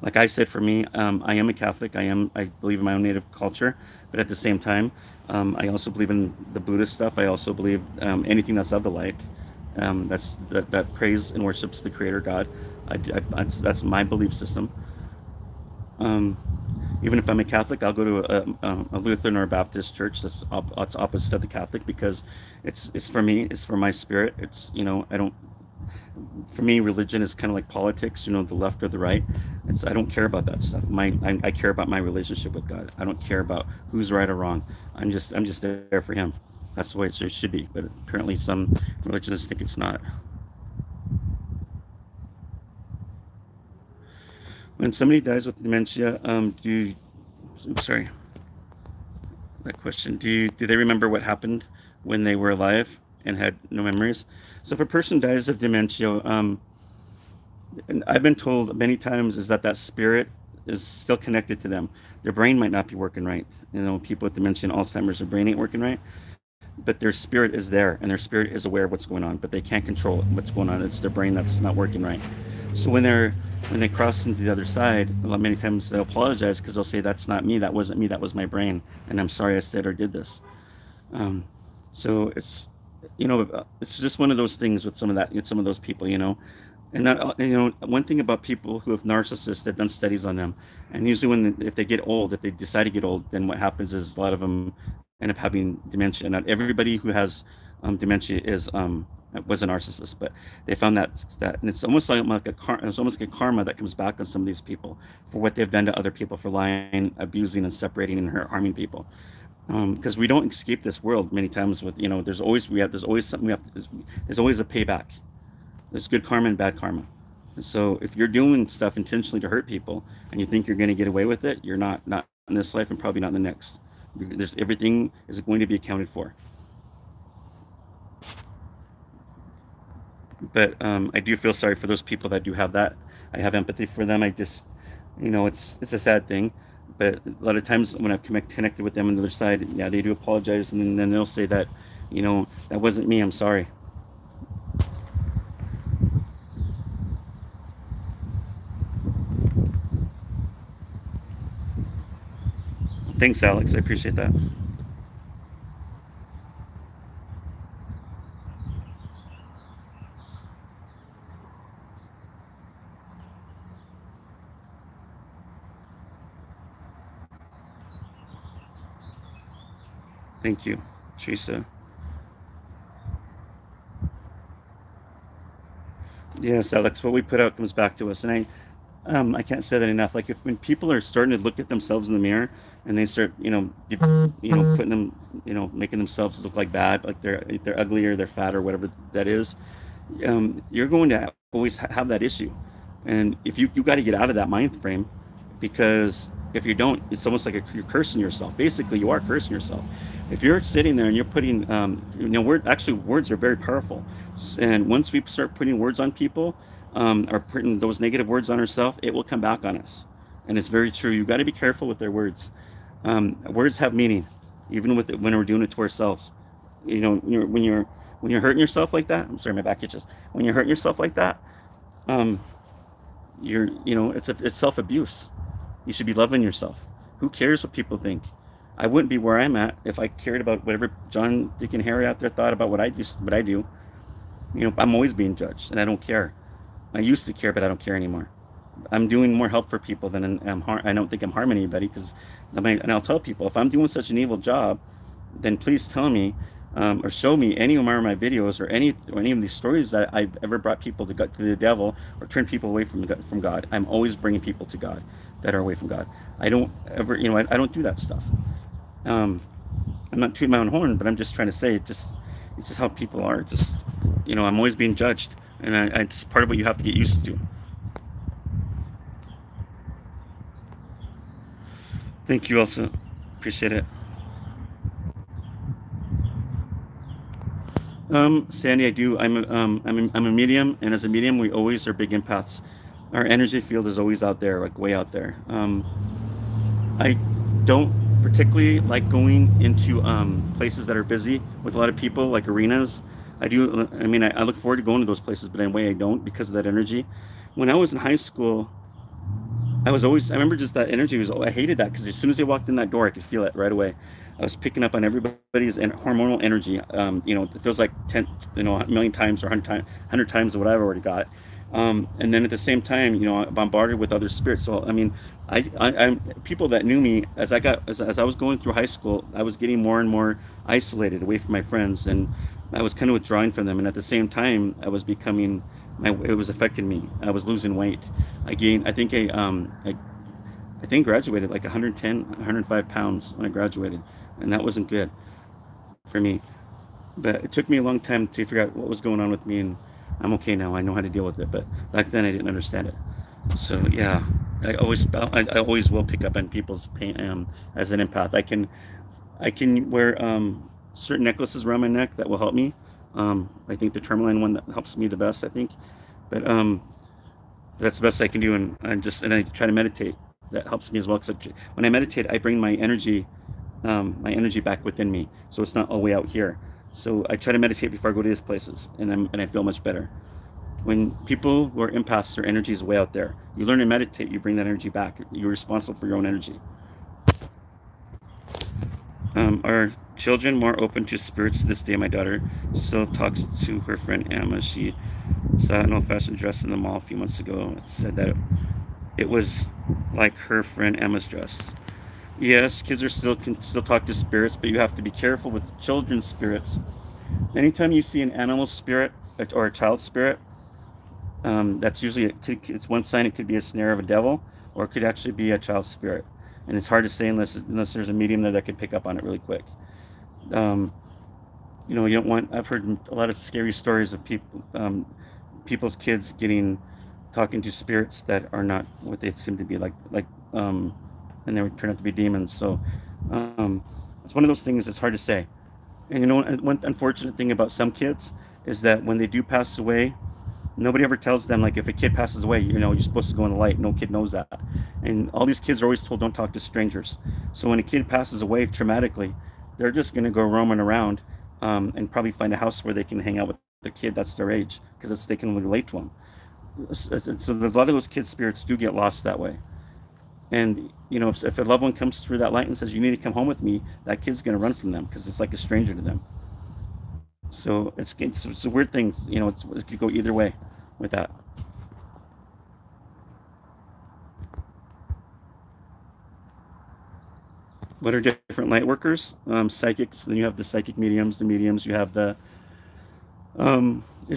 Like I said, for me, I am a Catholic. I believe in my own native culture, but at the same time, I also believe in the Buddhist stuff. I also believe anything that's of the light, that praise and worships the Creator God. That's my belief system. Um, Even if I'm a Catholic, I'll go to a Lutheran or a Baptist church that's opposite of the Catholic because it's for me, it's for my spirit. I don't. For me, religion is kind of like politics. The left or the right. I don't care about that stuff. I care about my relationship with God. I don't care about who's right or wrong. I'm just there for Him. That's the way it should be. But apparently, some religionists think it's not. When somebody dies with dementia, I'm sorry, that question. Do they remember what happened when they were alive and had no memories? So if a person dies of dementia, and I've been told many times is that spirit is still connected to them. Their brain might not be working right. People with dementia and Alzheimer's, their brain ain't working right, but their spirit is there and their spirit is aware of what's going on, but they can't control what's going on. It's their brain that's not working right. So when they cross into the other side, many times they'll apologize because they'll say, "That's not me. That wasn't me. That was my brain, and I'm sorry I said or did this." Um, so it's just one of those things with some of those people. And one thing about people who have narcissists, they've done studies on them, and usually if they get old, if they decide to get old, then what happens is a lot of them end up having dementia. Not everybody who has dementia is was a narcissist, but they found and it's almost it's almost like a karma that comes back on some of these people for what they've done to other people for lying, abusing, and separating and harming people. Because we don't escape this world many times with there's always something there's always a payback. There's good karma and bad karma. And so if you're doing stuff intentionally to hurt people and you think you're going to get away with it, you're not in this life and probably not in the next. There's Everything is going to be accounted for. But I do feel sorry for those people that do have that. I have empathy for them. I just, it's a sad thing. But a lot of times when I've connected with them on the other side, yeah, they do apologize, and then they'll say that, that wasn't me. I'm sorry. Thanks, Alex. I appreciate that. Thank you, Teresa. Yes, Alex. What we put out comes back to us, and I can't say that enough. Like when people are starting to look at themselves in the mirror and they start, putting them, making themselves look like bad, like they're ugly or they're fat or whatever that is, you're going to always have that issue. And if you got to get out of that mind frame, because if you don't, it's almost like you're cursing yourself. Basically, you are cursing yourself. If you're sitting there and you're putting, words are very powerful. And once we start putting words on people, or putting those negative words on ourselves, it will come back on us. And it's very true. You got to be careful with their words. Words have meaning, even with it, when we're doing it to ourselves. You know, when you're hurting yourself like that. I'm sorry, my back itches. When you're hurting yourself like that, um, it's self abuse. You should be loving yourself. Who cares what people think? I wouldn't be where I'm at if I cared about whatever John, Dick, and Harry out there thought about what I do. What I do. I'm always being judged, and I don't care. I used to care, but I don't care anymore. I'm doing more help for people than I don't think I'm harming anybody, because, and I'll tell people, if I'm doing such an evil job, then please tell me, or show me any of my videos, or any of these stories that I've ever brought people to the devil, or turned people away from God. I'm always bringing people to God that are away from God. I don't ever, I don't do that stuff. Um, I'm not tooting my own horn, but I'm just trying to say it's just how people are. Just, I'm always being judged, and it's part of what you have to get used to. Thank you, Elsa. Appreciate it. Sandy, I do. I'm a medium, and as a medium, we always are big empaths. Our energy field is always out there, like way out there. I don't particularly like going into places that are busy with a lot of people, like arenas. I do. I mean, I look forward to going to those places, but in a way, I don't, because of that energy. When I was in high school, I remember just that energy I hated that, because as soon as they walked in that door, I could feel it right away. I was picking up on everybody's hormonal energy. It feels like 10, a million times, or 100 times of what I've already got. And then at the same time, I'm bombarded with other spirits. So, I mean, I'm people that knew me as I was going through high school, I was getting more and more isolated away from my friends, and I was kind of withdrawing from them. And at the same time, I was becoming it was affecting me. I was losing weight. I think graduated like 110, 105 pounds when I graduated, and that wasn't good for me. But it took me a long time to figure out what was going on with me, and I'm okay now. I know how to deal with it, but back then I didn't understand it. So yeah, I always will pick up on people's pain, as an empath. I can wear certain necklaces around my neck that will help me. I think the tourmaline one that helps me the best. I think, but that's the best I can do, and I try to meditate. That helps me as well, because when I meditate, I bring my energy back within me, so it's not all the way out here. So I try to meditate before I go to these places, and I feel much better. When people who are empaths, their energy is way out there. You learn to meditate, you bring that energy back. You're responsible for your own energy. Are children more open to spirits this day? My daughter still talks to her friend Emma. She saw an old-fashioned dress in the mall a few months ago. It said that it was like her friend Emma's dress. Yes, kids can still talk to spirits, but you have to be careful with children's spirits. Anytime you see an animal spirit or a child spirit, that's usually it's one sign. It could be a snare of a devil, or it could actually be a child spirit. And it's hard to say unless there's a medium there that can pick up on it really quick. Um, you don't want. I've heard a lot of scary stories of people's kids talking to spirits that are not what they seem to be, um, and they would turn out to be demons. So um, it's one of those things that's hard to say. And one unfortunate thing about some kids is that when they do pass away, nobody ever tells them, like, if a kid passes away, you're supposed to go in the light. No kid knows that. And all these kids are always told, don't talk to strangers. So when a kid passes away traumatically, they're just going to go roaming around, and probably find a house where they can hang out with the kid that's their age, because they can relate to them. So a lot of those kids' spirits do get lost that way. And if a loved one comes through that light and says, you need to come home with me, that kid's going to run from them, because it's like a stranger to them. So it's a weird thing. It could go either way with that. What are different light workers? Psychics. Then you have the psychic mediums. The mediums. You have there's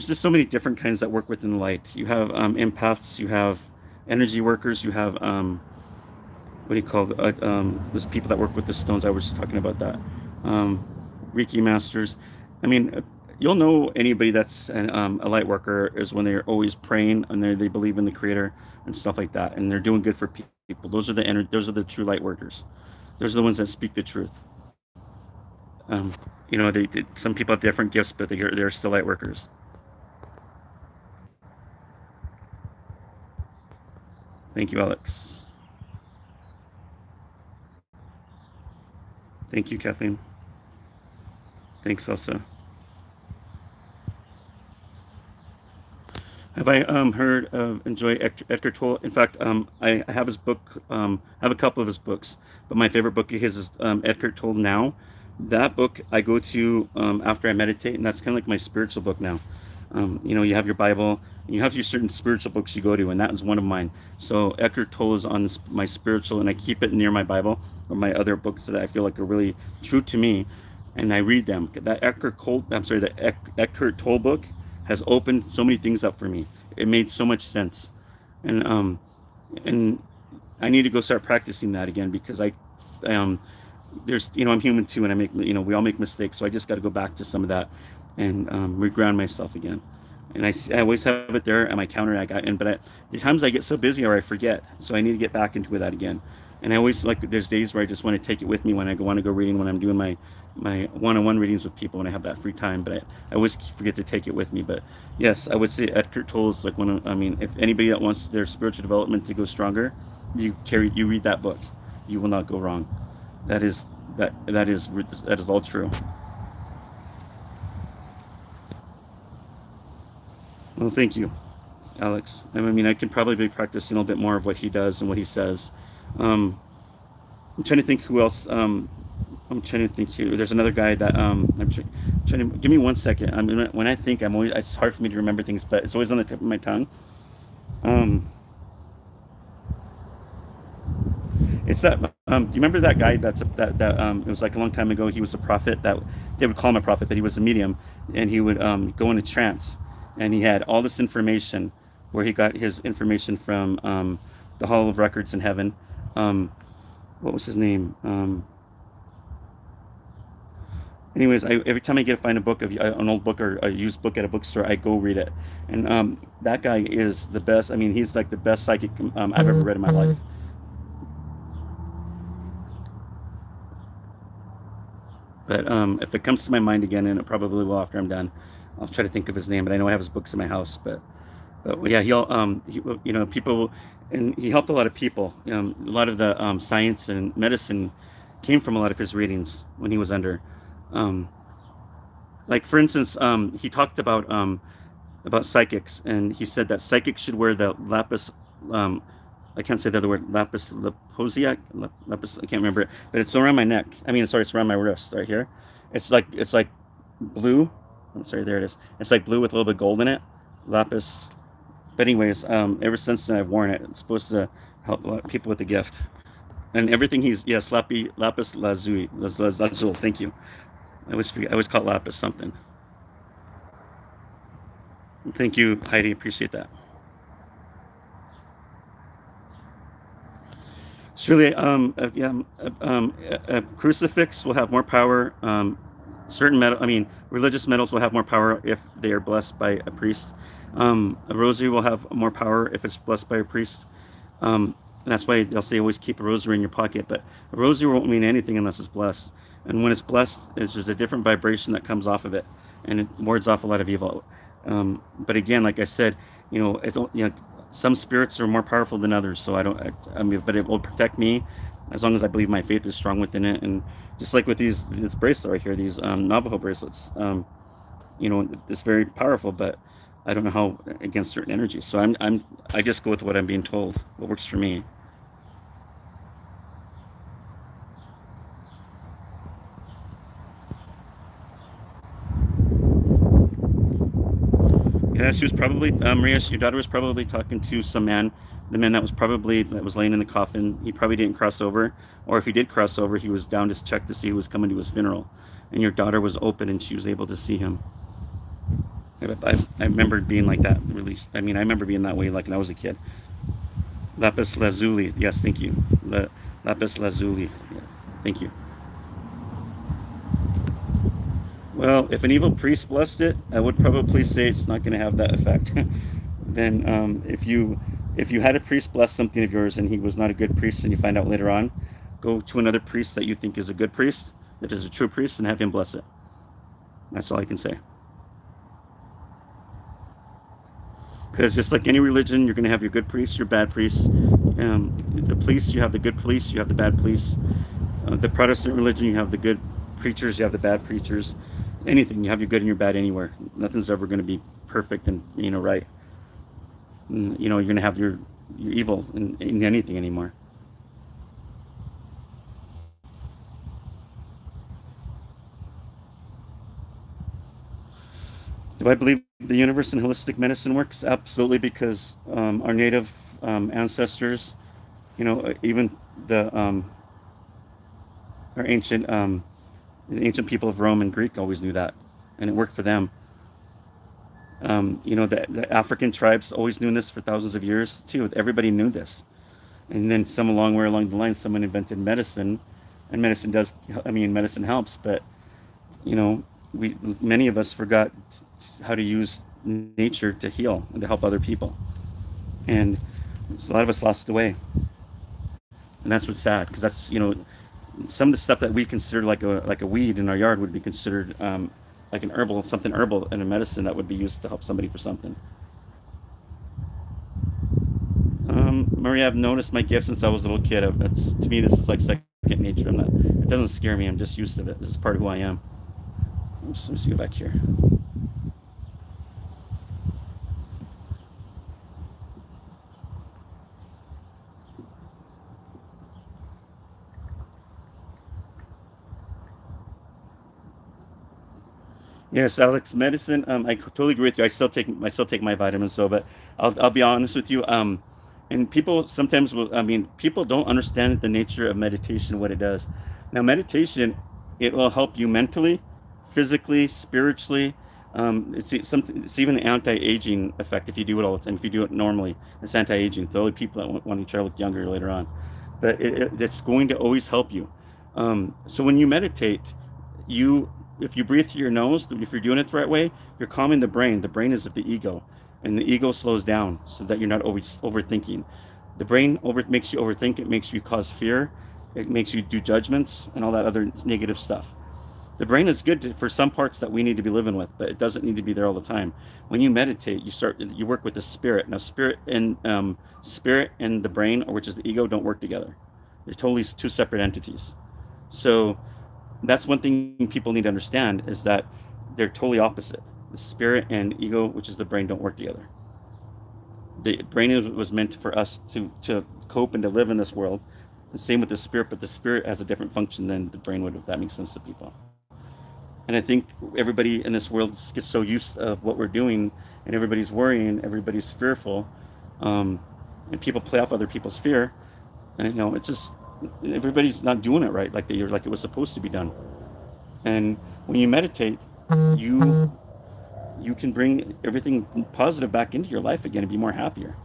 just so many different kinds that work within the light. You have empaths. You have energy workers. You have what do you call those people that work with the stones? I was just talking about that. Um, Reiki masters. I mean, you'll know anybody that's a light worker is when they're always praying, and they believe in the creator and stuff like that, and they're doing good for people. Those are the true light workers. Those are the ones that speak the truth. Um, some people have different gifts, but they're still light workers. Thank you, Alex. Thank you, Kathleen. Thanks, Elsa. Have I heard of enjoy Edgar Tolle? In fact, I have his book. I have a couple of his books, but my favorite book of his is Edgar Tolle Now. That book I go to after I meditate, and that's kind of like my spiritual book now. You have your Bible, and you have your certain spiritual books you go to, and that is one of mine. So Eckhart Tolle is on my spiritual, and I keep it near my Bible or my other books that I feel like are really true to me, and I read them. That Eckhart Tolle book has opened so many things up for me. It made so much sense, and and I need to go start practicing that again because um, there's I'm human too, and I make we all make mistakes, so I just got to go back to some of that and reground myself again. And I always have it there at my counter. But the times I get so busy or I forget, so I need to get back into that again. And I always like there's days where I just want to take it with me when I want to go reading when I'm doing my one-on-one readings with people when I have that free time. But I always forget to take it with me. But yes, I would say Eckhart Tolle is like one of. I mean, if anybody that wants their spiritual development to go stronger, you read that book, you will not go wrong. That is that is all true. Well, thank you, Alex. I mean, I can probably be practicing a little bit more of what he does and what he says. Um, I'm trying to think who else. I'm trying to think here. There's another guy that trying to give me one second. I mean, when I think, I'm always it's hard for me to remember things, but it's always on the tip of my tongue. Um, it's that. Do you remember that guy that it was like a long time ago? He was a prophet that they would call him a prophet, but he was a medium, and he would go into trance, and he had all this information where he got his information from the Hall of Records in heaven. Um, what was his name? Anyways, every time I get to find a book of an old book or a used book at a bookstore, I go read it. And that guy is the best. I mean, he's like the best psychic I've ever read in my life. But if it comes to my mind again, and it probably will after I'm done, I'll try to think of his name. But I know I have his books in my house. But well, yeah, people, and he helped a lot of people. A lot of the science and medicine came from a lot of his readings when he was under. Um, like for instance, he talked about psychics, and he said that psychics should wear the lapis. Um, I can't say the other word, lapis laposiac, lapis. I can't remember it, but it's around my neck. I mean, sorry, it's around my wrist right here. It's like blue. I'm sorry, there it is. It's like blue with a little bit of gold in it. Lapis. But anyways, ever since then I've worn it. It's supposed to help a lot of people with the gift. And everything yes, lapis lazuli, lazul. Thank you. I always forget. I always call it lapis something. Thank you, Heidi. Appreciate that. Surely, yeah, a crucifix will have more power. Certain metal, I mean, religious metals will have more power if they are blessed by a priest. A rosary will have more power if it's blessed by a priest. And that's why they'll say always keep a rosary in your pocket. But a rosary won't mean anything unless it's blessed. And when it's blessed, it's just a different vibration that comes off of it, and it wards off a lot of evil. But again, like I said, some spirits are more powerful than others. So I mean, but it will protect me as long as I believe my faith is strong within it. And just like with this bracelet right here, these Navajo bracelets, it's very powerful, but I don't know how against certain energies. So I just go with what I'm being told, what works for me. Yeah, she was probably Maria. Your daughter was probably talking to some man. The man that was laying in the coffin. He probably didn't cross over, or if he did cross over, he was down to check to see who was coming to his funeral. And your daughter was open, and she was able to see him. I remember being like that. Released. I mean, I remember being that way, like when I was a kid. Lapis lazuli. Yes, thank you. Lapis lazuli. Yeah, thank you. Well, if an evil priest blessed it, I would probably say it's not going to have that effect. Then, if you had a priest bless something of yours and he was not a good priest, and you find out later on, go to another priest that you think is a good priest, that is a true priest, and have him bless it. That's all I can say. Because just like any religion, you're going to have your good priests, your bad priests. The police, you have the good police, you have the bad police. The Protestant religion, you have the good preachers, you have the bad preachers. Anything, you have your good and your bad anywhere. Nothing's ever going to be perfect and right. You're going to have your evil in anything anymore. Do I believe the universe and holistic medicine works? Absolutely, because our native ancestors, even the our the ancient people of Rome and Greek always knew that, and it worked for them. The African tribes always knew this for thousands of years too. Everybody knew this, and then some along way along the line, someone invented medicine, and medicine does. I mean, medicine helps, but you know, we many of us forgot how to use nature to heal and to help other people, and so a lot of us lost the way, and that's what's sad because that's some of the stuff that we consider like a weed in our yard would be considered like an herbal something herbal and a medicine that would be used to help somebody for something. Maria, I've noticed my gift since I was a little kid. It's to me this is like second nature. I'm not. It doesn't scare me. I'm just used to it. This is part of who I am. Let me see. Go back here. Yes, Alex, medicine. I totally agree with you. I still take my vitamins, so but I'll be honest with you. And people sometimes will. I mean, people don't understand the nature of meditation, what it does. Now, meditation, it will help you mentally, physically, spiritually. It's even an anti-aging effect if you do it all the time. If you do it normally, it's anti-aging. The only people that want to try to look younger later on, but it's going to always help you. So when you meditate, you if you breathe through your nose, if you're doing it the right way, you're calming the brain. The brain is of the ego, and the ego slows down so that you're not always overthinking. The brain makes you overthink. It makes you cause fear. It makes you do judgments and all that other negative stuff. The brain is good for some parts that we need to be living with, but it doesn't need to be there all the time. When you meditate, you work with the spirit. Now, spirit and the brain, or which is the ego, don't work together. They're totally two separate entities. So that's one thing people need to understand is that they're totally opposite. The spirit and ego, which is the brain, don't work together. The brain was meant for us to cope and to live in this world. The same with the spirit, but the spirit has a different function than the brain would, if that makes sense to people. And I think everybody in this world gets so used of what we're doing, and everybody's worrying, everybody's fearful, um, and people play off other people's fear, and it's just everybody's not doing it right like it was supposed to be done. And when you meditate, you you can bring everything positive back into your life again and be more happier.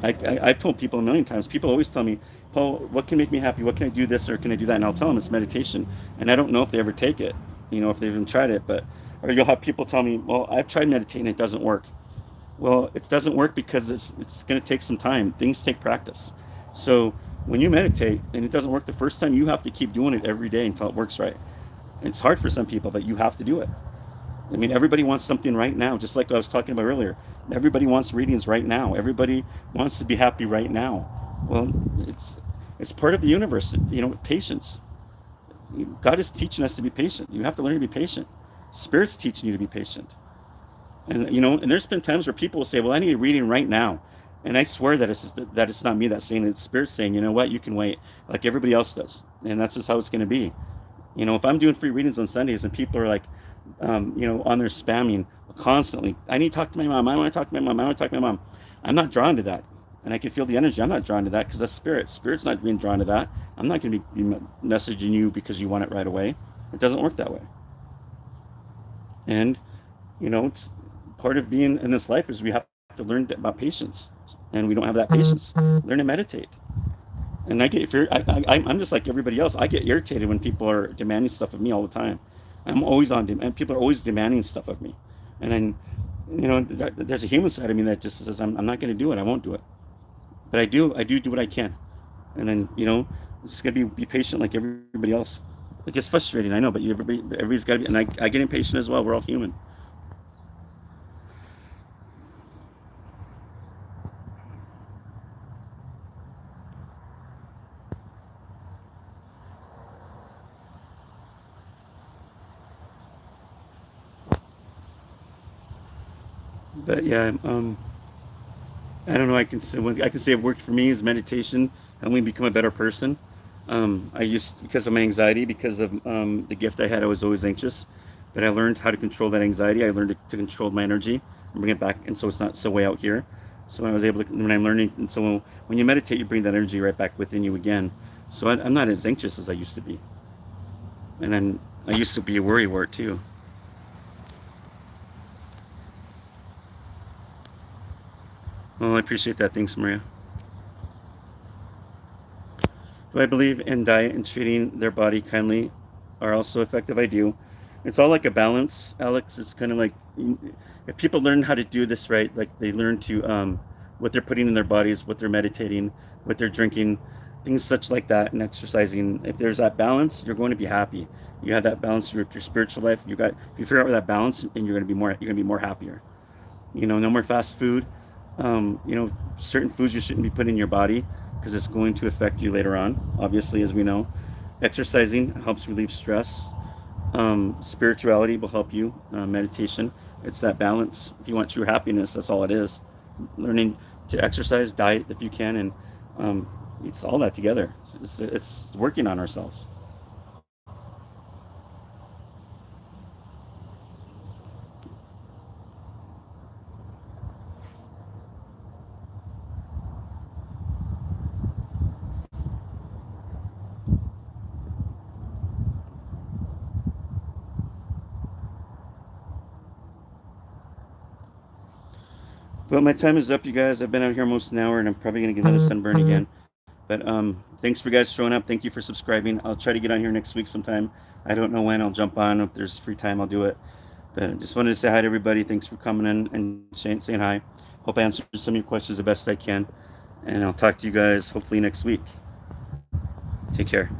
I've told people a million times. People always tell me, Paul, what can make me happy? What can I do this or can I do that? And I'll tell them it's meditation. And I don't know if they ever take it, if they've even tried it. But or you'll have people tell me, well, I've tried meditating, it doesn't work. Well, it doesn't work because it's going to take some time. Things take practice. So when you meditate and it doesn't work the first time, you have to keep doing it every day until it works right. It's hard for some people, but you have to do it. I mean, everybody wants something right now, just like I was talking about earlier. Everybody wants readings right now. Everybody wants to be happy right now. Well, it's part of the universe. Patience. God is teaching us to be patient. You have to learn to be patient. Spirit's teaching you to be patient. And there's been times where people will say, "Well, I need a reading right now," and I swear that it's not me that's saying it. It's Spirit saying, "You know what? You can wait, like everybody else does," and that's just how it's going to be. If I'm doing free readings on Sundays and people are like, on their spamming constantly, I need to talk to my mom. I want to talk to my mom. I want to talk to my mom. I'm not drawn to that, and I can feel the energy. I'm not drawn to that because that's spirit. Spirit's not being drawn to that. I'm not going to be messaging you because you want it right away. It doesn't work that way. And it's part of being in this life is we have to learn about patience, and we don't have that patience. Learn to meditate. And I get fear. I'm just like everybody else. I get irritated when people are demanding stuff of me all the time. I'm always on demand, and people are always demanding stuff of me. And then, there's a human side of me that just says, I'm not going to do it. I won't do it. But I do what I can. And then, just got to be patient like everybody else. It gets frustrating, I know, but everybody's got to be, and I get impatient as well. We're all human. But yeah, I don't know. I can say it worked for me is meditation helped me become a better person. I used because of my anxiety, because of the gift I had. I was always anxious, but I learned how to control that anxiety. I learned to control my energy and bring it back, and so it's not so way out here. So I was able to when I'm learning, and so when you meditate, you bring that energy right back within you again. So I'm not as anxious as I used to be, and I used to be a worrywart too. Well, I appreciate that. Thanks, Maria. Do I believe in diet and treating their body kindly are also effective? I do. It's all like a balance, Alex. It's kind of like if people learn how to do this right, like they learn to what they're putting in their bodies, what they're meditating, what they're drinking, things such like that, and exercising. If there's that balance, you're going to be happy. You have that balance with your spiritual life. If you figure out that balance, and you're gonna be more happier. No more fast food. Certain foods you shouldn't be putting in your body because it's going to affect you later on. Obviously, as we know, exercising helps relieve stress. Spirituality will help you. Meditation. It's that balance. If you want true happiness, that's all it is. Learning to exercise, diet if you can, and um, it's all that together. It's working on ourselves. But my time is up, you guys. I've been out here almost an hour, and I'm probably gonna get another sunburn again. But thanks for guys showing up. Thank you for subscribing. I'll try to get on here next week sometime. I don't know when. I'll jump on. If there's free time, I'll do it. But I just wanted to say hi to everybody. Thanks for coming in and saying hi. Hope I answered some of your questions the best I can. And I'll talk to you guys hopefully next week. Take care.